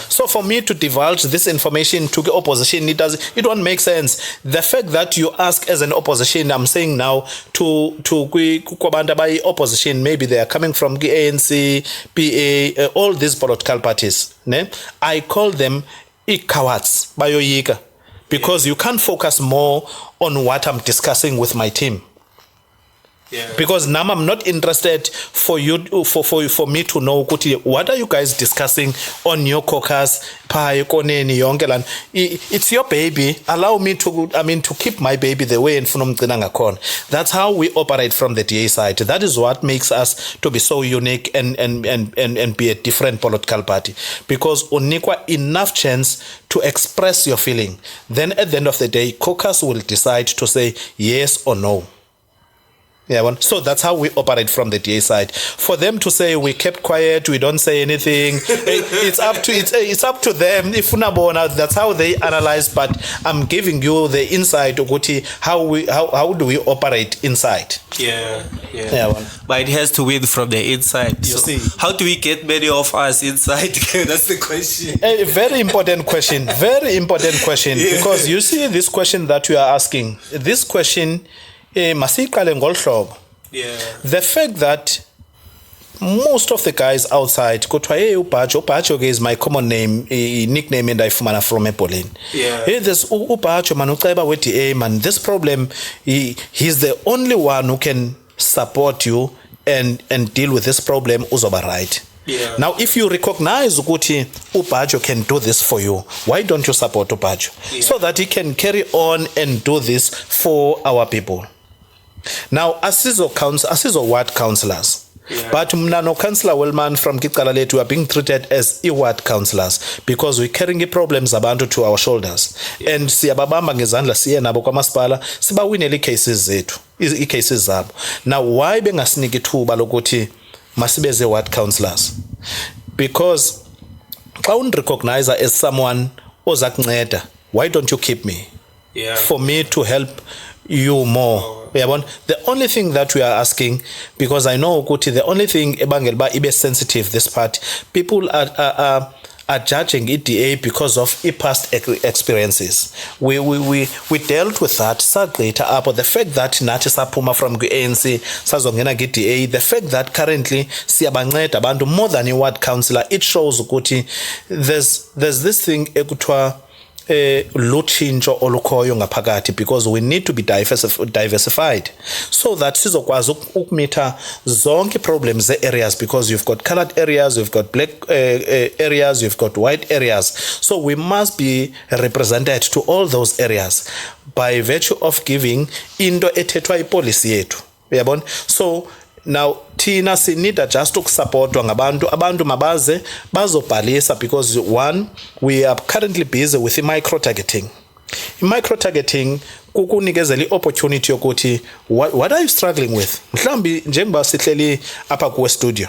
So for me to divulge this information to the opposition, it won't make sense. The fact that you ask as an opposition, I'm saying now to Kwabanda by opposition, maybe they are coming from the ANC, PA, all these political parties. Ne? I call them cowards, bayoyika, because you can't focus more on what I'm discussing with my team. Because now I'm not interested for you for me to know what are you guys discussing on your caucus. It's your baby. Allow me to keep my baby the way in Funum. That's how we operate from the DA side. That is what makes us to be so unique and be a different political party. Because unikwa enough chance to express your feeling. Then at the end of the day, caucus will decide to say yes or no. So that's how we operate from the DA side. For them to say we kept quiet, we don't say anything, it's up to them. If that's how they analyze. But I'm giving you the insight, Uguti, how do we operate inside? But it has to win from the inside. You see, how do we get many of us inside? That's the question. A very important question. Very important question. Because you see this question that you are asking. This question. The fact that most of the guys outside kuthiwa hey ubhajo ke is my common name, nickname endayifumana from eBholeni. Hey, there's ubhajo man uceba we-DA man, this problem he's the only one who can support you and deal with this problem, uzoba right. Yeah. Now if you recognize ukuthi ubhajo can do this for you, why don't you support ubhajo? So that he can carry on and do this for our people. Now asizo ward councillors. Yeah. But mna no Councillor Wellman from Kicala Lethu are being treated as ward councillors because we're carrying the problems abantu to our shoulders. Yeah. And siyababamba ngezandla siye nabo kwamasipala sibawinele cases zethu, cases zabo. Now why bengasiniki ithuba lokuthi masibeze ward councillors? Because xa unrecognize as someone ozakunceda, why don't you keep me? Yeah. For me to help you more. The only thing that we are asking, because I know ukuthi the only thing ebangela ibe sensitive this part, people are judging EDA because of past experiences. We dealt with that sagqitha apho, the fact that nathi saphuma from ANC sazongena EDA, the fact that currently siyabanceda abantu more than a ward councillor, it shows ukuthi there's this thing ekuthiwa luchintsho olukhoyo ngaphakathi, because we need to be diversified so that sizokwazi ukumitha zonke problems areas, because you've got colored areas, you've got black areas, you've got white areas, so we must be represented to all those areas by virtue of giving into ethethwa ipolicy yethu. Uyabona? So now thina sinida just ukusupportwa abantu mabaze bazobhalisa, because one, we are currently busy with micro targeting. Micro targeting kukunikezela opportunity yokuthi what are you struggling with, mhlambi njengoba sihleli apha ku studio,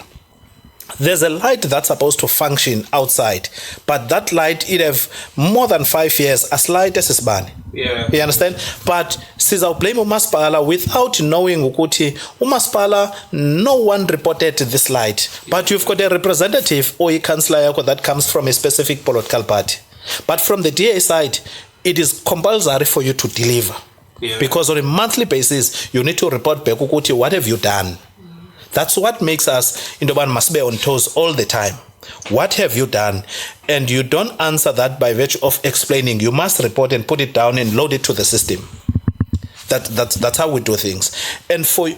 there's a light that's supposed to function outside, but that light it have more than 5 years as light as isibani. Yeah. You understand? But sizawublame umasipala without knowing ukuthi umasipala no one reported this light, but you've got a representative or a councillor yakho that comes from a specific political party, but from the DA side it is compulsory for you to deliver. Yeah. Because on a monthly basis you need to report back ukuthi what have you done. That's what makes us Indoban must be on toes all the time. What have you done? And you don't answer that by virtue of explaining. You must report and put it down and load it to the system. That's how we do things. And for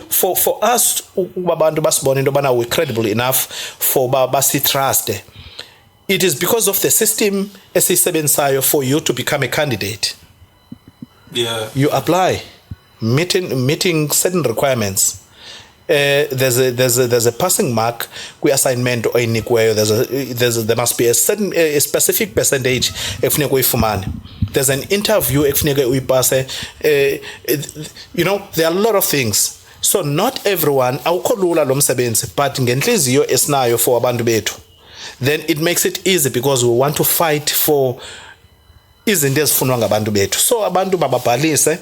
us, we're credible enough for basi trust. It is because of the system for you to become a candidate. Yeah. You apply, meeting certain requirements. There's a passing mark kwi assignment oyinikweyo, there must be a certain a specific percentage ekufuneka uyifumane. There's an interview ekufuneka uyipase. You know, there are a lot of things, so not everyone awukho lula lo msebenzi, but ngenhliziyo esinayo for abantu bethu, then it makes it easy, because we want to fight for izinto ezifunwa ngabantu bethu. So abantu bababhalise,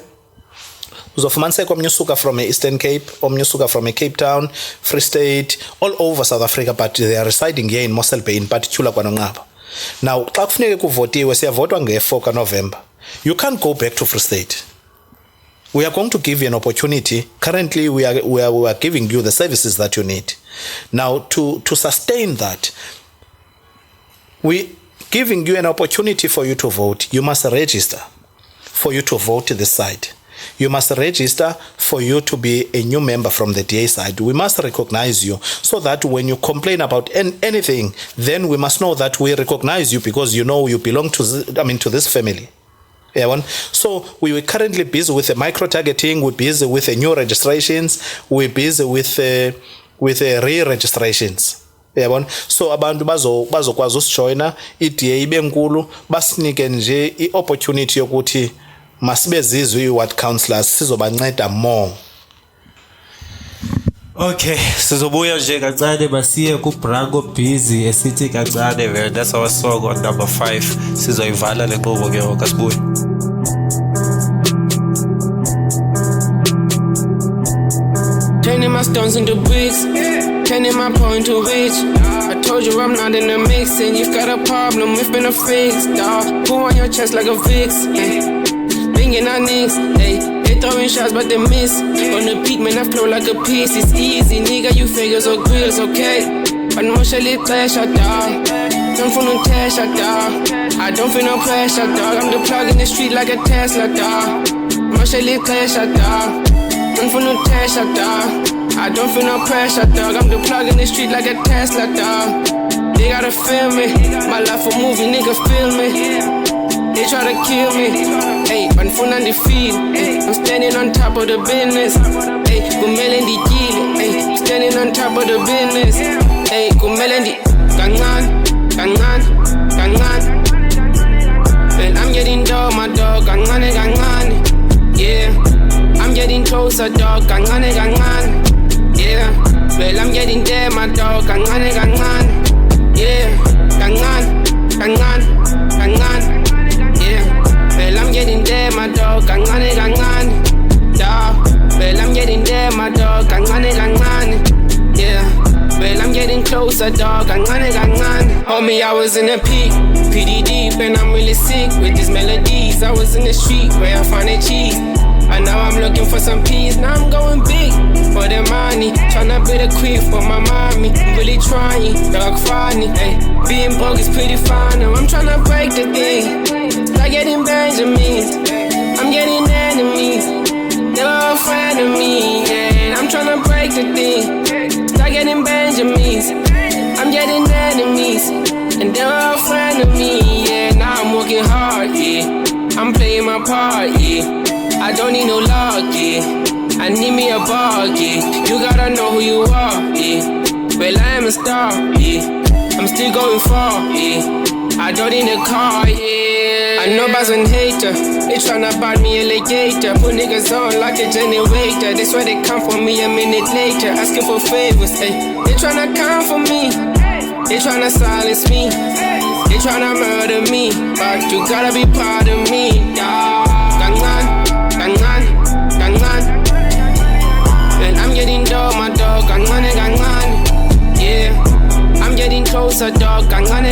uzofumaniseka omnye usuka from Eastern Cape, omnye usuka from Cape Town, Free State, all over South Africa, but they are residing here in Mossel Bay, in particular KwaNongqaba. Now xa kufuneka kuvotiwe siyavotwa nge-4 November. You can't go back to Free State. We are going to give you an opportunity. Currently we are giving you the services that you need. Now to sustain that, we giving you an opportunity for you to vote. You must register for you to vote this side. You must register for you to be a new member from the DA side. We must recognize you so that when you complain about anything, then we must know that we recognize you, because you know you belong to this family. Yeah, so we were currently busy with the micro targeting. We're busy with the new registrations. We're busy with re-registrations. Yabona, so abantu bazokwazi usijoina iDA ibe nkulu, basinike nje iopportunity yokuthi masibe zizwe iward councillors sizobanceda more. Okay, sizobuya nje kancane basiye ku Branko Busy esithi kancane vele. That's our song on number 5. Sizoyivala le nkqubo ke ngoku asibuye. Turning my stones into bricks, turning my point to rich. I told you I'm not in the mix, and you've got a problem with being a fix, dawg. Pull on your chest like a Vicks, bringing our nicks, ayy. They throwing shots but they miss. On the peak, man, I flow like a piece. It's easy, nigga, you figures or grills, okay? But mosha li pressure, dog. Don't feel no pressure, dog. I don't feel no pressure, dog. I'm the plug in the street like a Tesla, dog. Mosha li pressure, dog. Don't feel no pressure, dog. I don't feel no pressure, dog. I'm the plug in the street like a Tesla, dog. They gotta feel me. My life a movie, nigga, feel me. They try to kill me, hey, but full on the field. I'm standing on top of the business, hey, kumele ndikile, hey, standing on top of the business, hey, kumele ndi gangan. Well, I'm getting dough, my dog, gangan, yeah. I'm getting closer, dog, gangan, yeah. Well, I'm getting there, my dog, gangan, yeah. Gangan. Well, I'm getting there, my dog, gangan, dog. Well, I'm getting there, my dog, gangan, yeah. Well, I'm getting closer, dog, gangan. Homie, I was in a peak, pretty deep, and I'm really sick with these melodies. I was in the street where I found a cheese, and now I'm looking for some peace. Now I'm going big for the money, tryna build a crib for my mommy. I'm really trying, dog, funny, hey. Being broke is pretty fun, now I'm tryna break the thing. Like getting Benjamins, I'm getting enemies. They're all friend of me, yeah. I'm tryna break the thing. Like getting Benjamins, I'm getting enemies. And they're all friend of me, yeah. Now I'm working hard, yeah. I'm playing my part, yeah. I don't need no luck, yeah. I need me a bar, yeah. You gotta know who you are, yeah. Well, I am a star, yeah. I'm still going far, yeah. I don't need a car, yeah. I know about some hater. They tryna buy me a legator. Put niggas on like a generator. That's why they come for me a minute later. Asking for favors, hey. They tryna come for me. They tryna silence me. They tryna murder me. But you gotta be proud of me, dawg. Gangan. Well, I'm getting dough, my dog. Gangan. Yeah. I'm getting closer, dog. Gangan.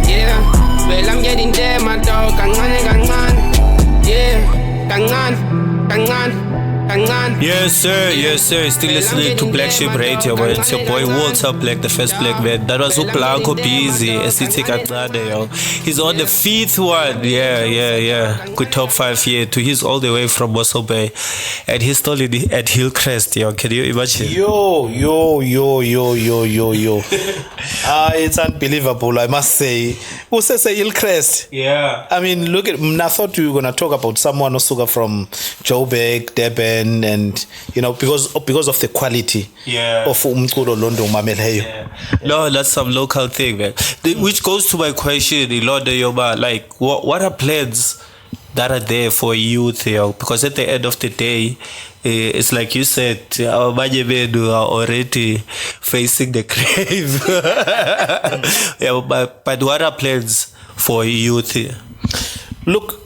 Yeah. Well, I'm getting there, my dog. Gangan. Yeah. Gangan. Yes, sir. Still listening to Black Sheep Radio, man. It's your boy Walter Black, the first black man. That was Blanco Busy. Yo. He's on the 5th one. Yeah. Good top 5 here. To he's all the way from Mossel Bay. And he's still at Hillcrest, yo. Can you imagine? Yo. It's unbelievable, I must say. Who says Hillcrest? Yeah. I mean, look at, I thought we were going to talk about someone who's from Joburg, Durban, and because of the quality of umculo Londo Mameleyo. No, that's some local thing, man. Which goes to my question, Londo Yoba, like what are plans that are there for youth, because at the end of the day, it's like you said, our Majebedu are already facing the grave. But what are plans for youth? Look,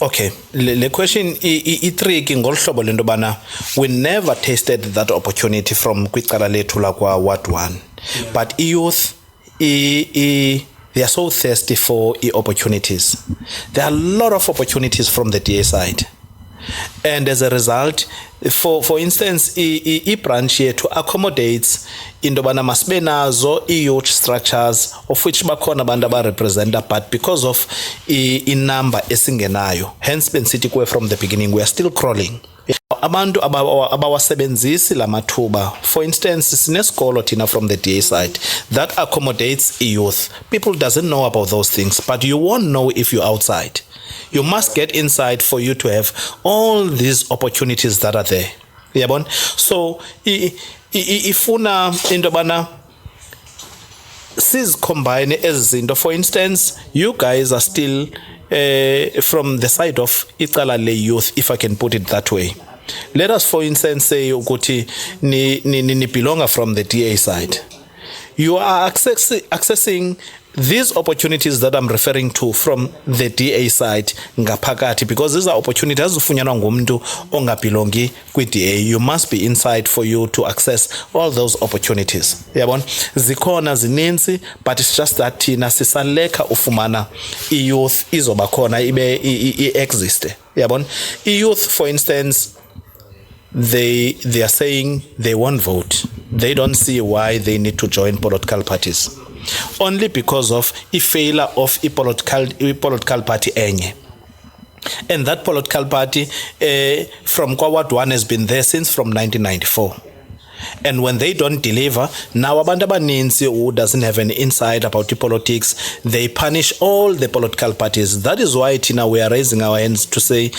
okay, the question is tricky ngolu hlobo lento bana we never tasted that opportunity from kwicala lethu la kwa Ward 1. But youth they are so thirsty for opportunities. There are a lot of opportunities from the DA side. And as a result, for instance, branch yethu accommodates into bana masibe nazo youth structures of which bakhona abantu abarepresenta, but because of number esingenayo, hence bensithi kuwe from the beginning we are still crawling. Abantu abawasebenzisi lamathuba. For instance, sinesikolo thina from the DA side that accommodates youth. People doesn't know about those things, but you won't know if you're outside. You must get inside for you to have all these opportunities that are there. Yabon? So ifuna into bana sis combine as into, for instance, you guys are still from the side of icala le youth, if I can put it that way. Let us, for instance, say ukuthi ni belong from the DA side. You are accessing these opportunities that I'm referring to from the DA side ngaphakathi, because these are opportunities azifunyanwa ngumuntu ongabelongi kwi-DA. You must be inside for you to access all those opportunities. Yabona, zikhona zininzi, but it's just that thina sisaleka ufumana i-youth izoba khona ibe existe. Yabon, youth, for instance, they are saying they won't vote. They don't see why they need to join political parties, only because of a failure of a political party enye. And that political party from Kwawat 1 has been there since from 1994. And when they don't deliver, now abantu abaninzi who doesn't have an insight about the politics, they punish all the political parties. That is why, Tina, we are raising our hands to say,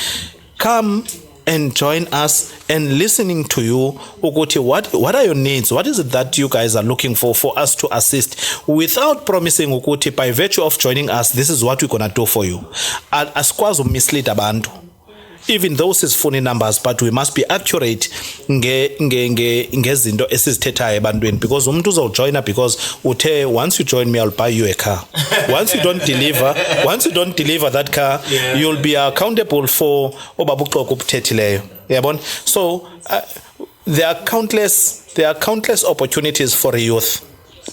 come and join us and listening to you. Ukuthi, what are your needs? What is it that you guys are looking for us to assist, without promising ukuthi by virtue of joining us, this is what we're gonna do for you. Asikwazi mislead abantu. Even those is phone numbers, but we must be accurate ngezinto esizithethayo ebantwini, because umuntu uzawujoyina because uthe once you join me I'll buy you a car. Once you don't deliver that car, you'll be accountable for obabuxoko obuthethileyo. Yabona? So there are countless opportunities for a youth.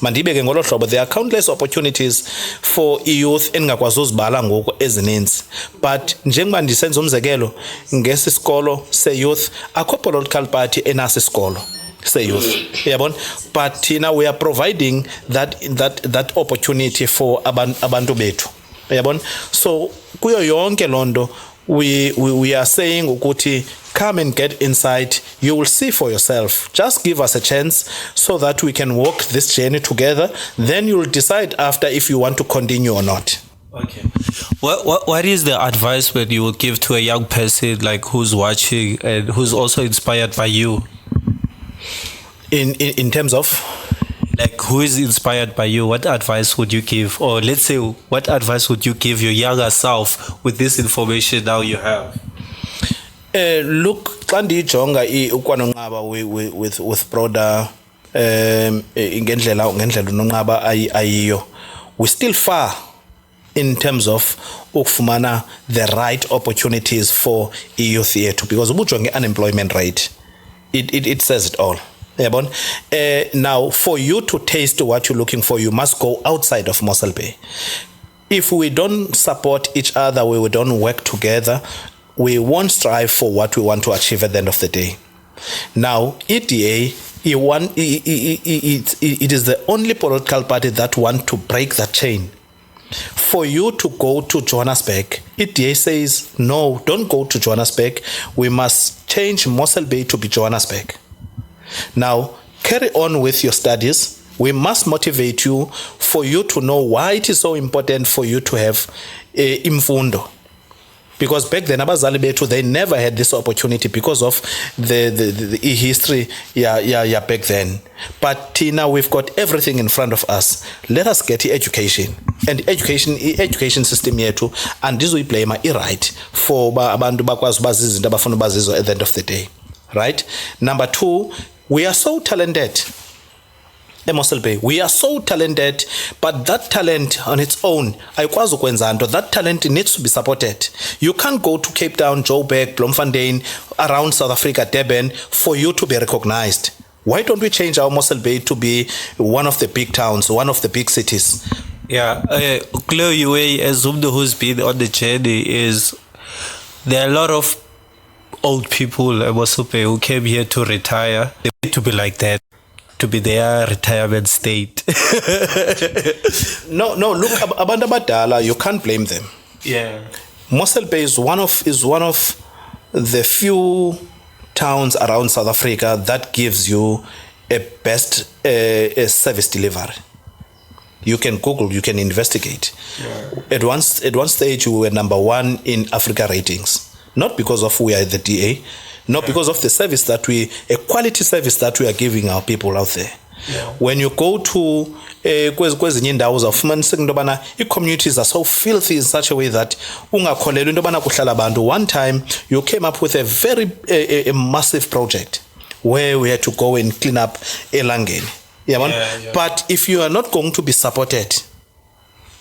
Mandibeke ngolo hlobo, there are countless opportunities for youth engakwazi uzibala ngoku ezininzi, but njengoba ndisenza umzekelo ngesisikolo se-youth, akho political party enasi isikolo se-youth, yabona, but thina we are providing that opportunity for abantu bethu, yabona. So kuyo yonke lonto we are saying ukuthi come and get insight. You will see for yourself. Just give us a chance so that we can walk this journey together. Then you will decide after if you want to continue or not. Okay. What is the advice that you would give to a young person like who's watching and who's also inspired by you? In terms of? Like, who is inspired by you? What advice would you give? Or let's say, what advice would you give your younger self with this information now you have? Look, xa ndiyijonga ukwanonqaba with broader ngendlela unonqaba ayiyo, we still far in terms of ukufumana the right opportunities for youth yethu, because ubujonge unemployment rate, it says it all. Now, for you to taste what you're looking for, you must go outside of Mossel Bay. If we don't support each other, we don't work together, we won't strive for what we want to achieve at the end of the day. Now, EDA, it is the only political party that wants to break that chain. For you to go to Johannesburg, EDA says, no, don't go to Johannesburg. We must change Mossel Bay to be Johannesburg. Now, carry on with your studies. We must motivate you for you to know why it is so important for you to have imfundo. Because back then, abazali bethu, they never had this opportunity because of the history back then. But Tina, we've got everything in front of us. Let us get education. And education system yethu, and this we blame right for abantu bakwazi bazizinto abafuna bazizo at the end of the day. Right? Number 2, we are so talented. Mossel Bay, we are so talented, but that talent on its own, that talent needs to be supported. You can't go to Cape Town, Joburg, Bloemfontein, around South Africa, Durban, for you to be recognized. Why don't we change our Mossel Bay to be one of the big towns, one of the big cities? Yeah, clear you as Zumdo who's been on the journey is there are a lot of old people at Mossel Bay who came here to retire. They need to be like that, to be their retirement state. No, look, abantu abadala, you can't blame them. Yeah. Mossel Bay is one of the few towns around South Africa that gives you a best service delivery. You can Google, you can investigate. Yeah. At one stage, we were number 1 in Africa ratings. Not because of we are the DA, not because of the service a quality service that we are giving our people out there. Yeah. When you go to kwezinye indawo uzawufumaniseka into yobana ii-communities are so filthy in such a way that ungakholelwa into yobana kuhlala abantu. One time you came up with a very a massive project where we had to go and clean up Elangeni. Yeah. But if you are not going to be supported,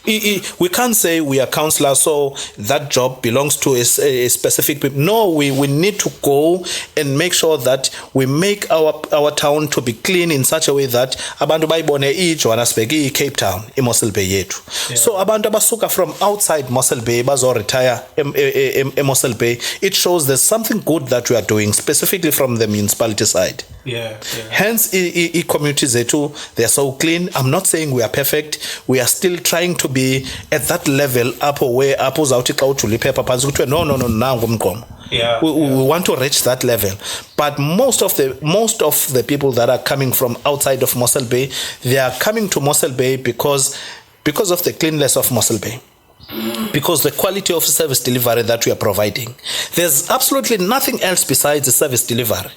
We can't say we are councillors, so that job belongs to a specific people. No, we need to go and make sure that we make our town to be clean in such a way that abantu bayibone iJohannesburg, Cape Town, Mossel Bay yethu. So abantu abasuka from outside Mossel Bay bazo retire Mossel Bay, it shows there's something good that we are doing, specifically from the municipality side. Hence, communities zethu, they are so clean. I'm not saying we are perfect. We are still trying to be at that level where uzawuthi xa ujula iphepha phansi kuthiwe no nangu umgqomo. We want to reach that level, but most of the people that are coming from outside of Mossel Bay, they are coming to Mossel Bay because of the cleanliness of Mossel Bay, because the quality of service delivery that we are providing. There's absolutely nothing else besides the service delivery,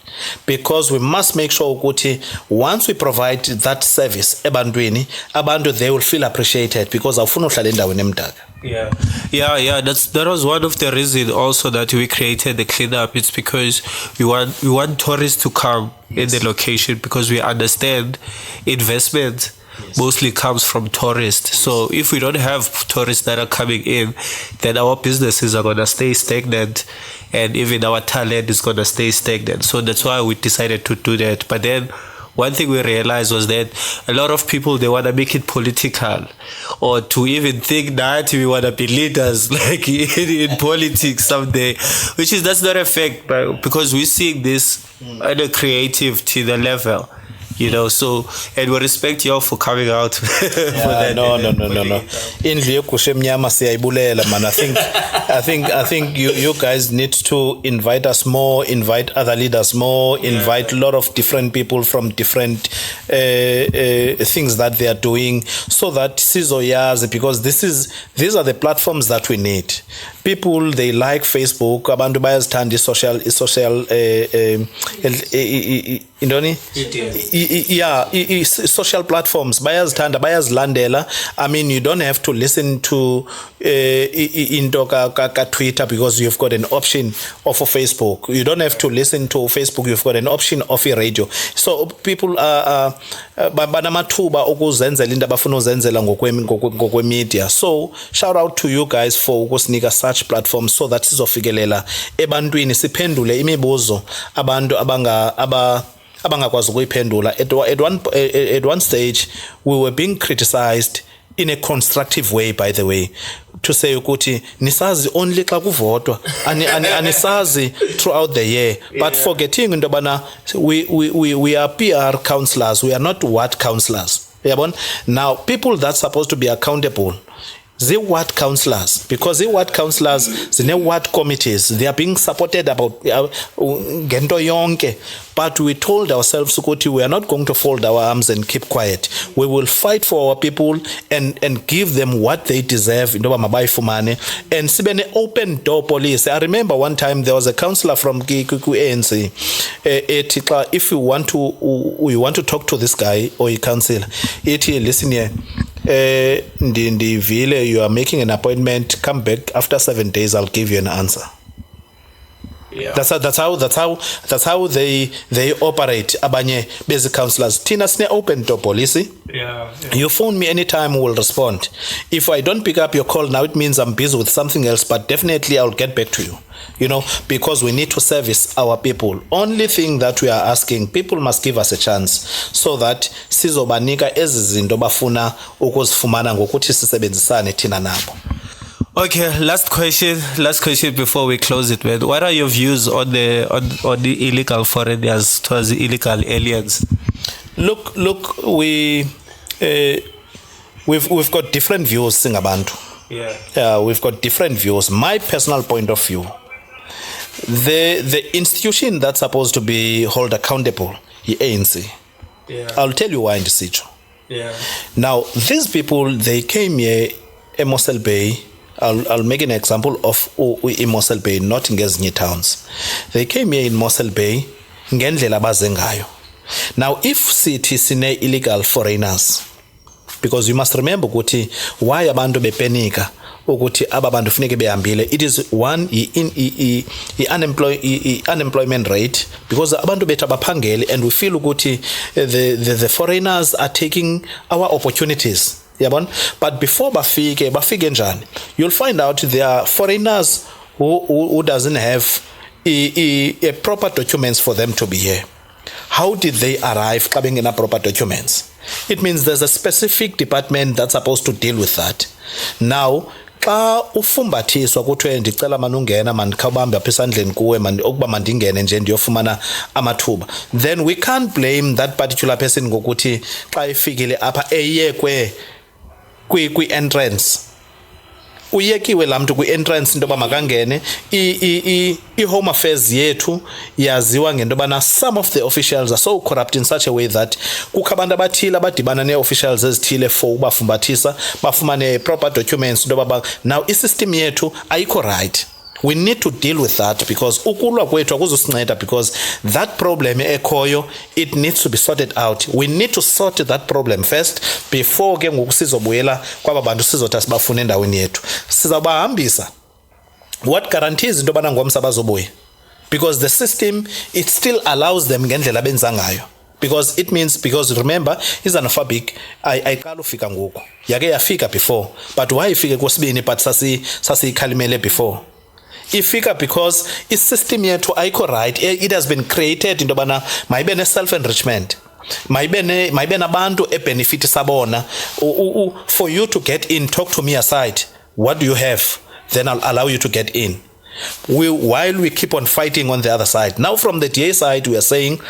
because we must make sure ukuthi once we provide that service ebantwini, abantu they will feel appreciated, because awufuna uhlala endaweni emdaka. That was one of the reasons also that we created the cleanup. It's because we want tourists to come in the location, because we understand investment mostly comes from tourists. So if we don't have tourists that are coming in, then our businesses are going to stay stagnant, and even our talent is going to stay stagnant. So that's why we decided to do that. But then one thing we realized was that a lot of people, they want to make it political, or to even think that we want to be leaders like in politics someday, that's not a fact, but because we're seeing this at a creative to the level. So, and we respect you all for coming out for that. No. Indlu yokushe mnyama siyayibulela, man. I think you guys need to invite us more, invite other leaders more, invite a lot of different people from different things that they are doing, so that sizoyazi, because these are the platforms that we need. People, they like Facebook, abantu bayazithanda social social platforms, bayazithanda, bayazilandela. I mean, you don't have to listen to into ka Twitter because you've got an option of a Facebook. You don't have to listen to Facebook, you've got an option of a radio. So people are banamathuba okuzenzela into abafuna uzenzela ngokwe media. So shout out to you guys for ukusinika such platforms, so that sizofikelela ebantwini, siphendule imibuzo abantu abangakwazi ukuyiphendula. At one stage we were being criticized in a constructive way, by the way, to say ukuthi nisazi only xa kuvotwa, anisazi throughout the year, but forgetting into bana we are PR councillors, we are not ward councillors. Now people that's supposed to be accountable, the ward councillors, because the ward councillors, the ward committees, they are being supported about gento yonke. But we told ourselves, we are not going to fold our arms and keep quiet. We will fight for our people and give them what they deserve. And sibene open door policy. I remember one time there was a councillor from ANC. If you want to talk to this guy or a councillor, listen here. Ndivile, you are making an appointment, come back after 7 days, I'll give you an answer. That's how they operate. Abanye basic councillors. Tina sne open door policy. You phone me anytime, we will respond. If I don't pick up your call now, it means I'm busy with something else, but definitely I'll get back to you. Because we need to service our people. Only thing that we are asking, people must give us a chance, so that sizobanika ezizinto bafuna ukuzifumana ngokuthi sisebenzisane thina nabo. Okay, last question before we close it, man. What are your views on the illegal foreigners towards the illegal aliens? Look, we've got different views, Singabantu. We've got different views. My personal point of view, the institution that's supposed to be held accountable, the ANC. I'll tell you why in the situ. Now, these people, they came here in Mossel Bay. I'll make an example of in Mossel Bay, not in ngezinye towns. They came here in Mossel Bay ngendlela baze ngayo. Now, if sithi sine illegal foreigners, because you must remember ukuthi why abantu bepenika ukuthi ababantu funeke behambile, it is one unemployment rate, because abantu bethu abaphangeli, and we feel ukuthi the foreigners are taking our opportunities. Yabon? But before bafike njani, you'll find out there are foreigners who doesn't have a proper documents for them to be here. How did they arrive coming in a proper documents? It means there's a specific department that's supposed to deal with that. Now, xa ufumbathiswa kuthiwe ndicela manungena mandikhawubambe apha esandleni kuwe okuba mandingene nje ndiyofumana amathuba, then we can't blame that particular person ngokuthi xa efikile apha eyekwe kwi-entrance. Uyekiwe laa mntu kwi-entrance into yoba makangene. I-home affairs yethu yaziwa ngento yobana some of the officials are so corrupt in such a way that kukho abantu abathile abadibana nee-officials ezithile for ubafumbathisa bafumane proper documents into yoba now i-system yethu ayikho right. We need to deal with that because ukulwa kwethu akuzusinceda because that problem ekhoyo, it needs to be sorted out. We need to sort that problem first before ke ngoku sizobuyela kwaba bantu sizothi sibafune endaweni yethu. Sizawubahambisa. What guarantees into yobana ngomsa bazobuya? Because the system, it still allows them ngendlela benza ngayo. Because it means, because remember, isxenophobic ayiqala ufika ngoku. Yake yafika before. But why ifike kwesibini but sasiyikhalimele before? Ifika because i-system yethu ayikho right. It has been created into yobana mayibe ne-self-enrichment, mayibe nabantu ebenefit sabona. For you to get in, talk to me aside. What do you have? Then I'll allow you to get in. While we keep on fighting on the other side. Now from the DA side, we are saying,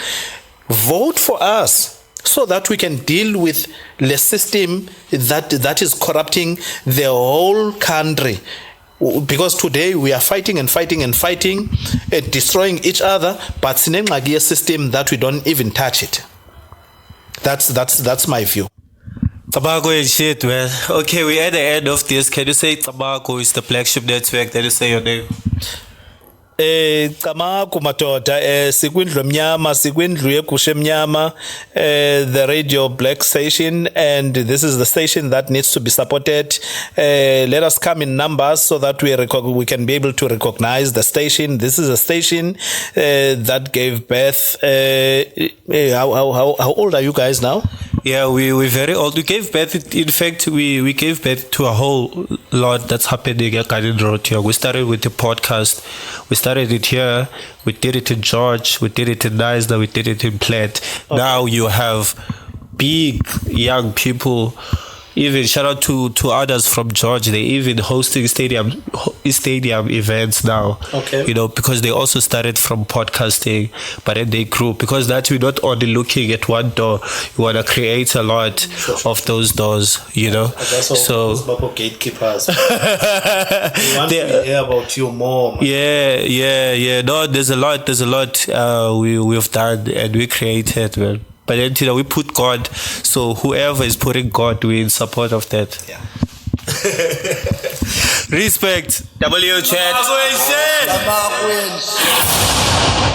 vote for us so that we can deal with the system that is corrupting the whole country. Because today we are fighting and fighting and fighting, destroying each other, but sinengxaki system that we don't even touch it. That's my view. Tobacco and shit, man. Okay, we're at the end of this. Can you say Tobacco is the flagship network? Can you say your name? Tamaku madoda sikwindlu emnyama sikwindlu yegusha emnyama, the Radio Black station, and this is the station that needs to be supported. Let us come in numbers so that we can be able to recognize the station. This is a station that gave birth. How old are you guys now? Yeah, we're very old. We gave birth, in fact, we gave birth to a whole lot that's happening at Garden Road here. We started with the podcast. We started it here. We did it in George. We did it in Knysna. We did it in Platte. Okay. Now you have big young people. Even shout out to others from George. They even hosting stadium events now. Okay. You know, because they also started from podcasting, but then they grew. Because that we're not only looking at one door. You want to create a lot of those doors. You know. So gatekeepers. We want to hear about you more. Man. Yeah. No, there's a lot. We've done and we created, man. But then, we put God. So whoever is putting God, we're in support of that. Yeah. Respect. W chat.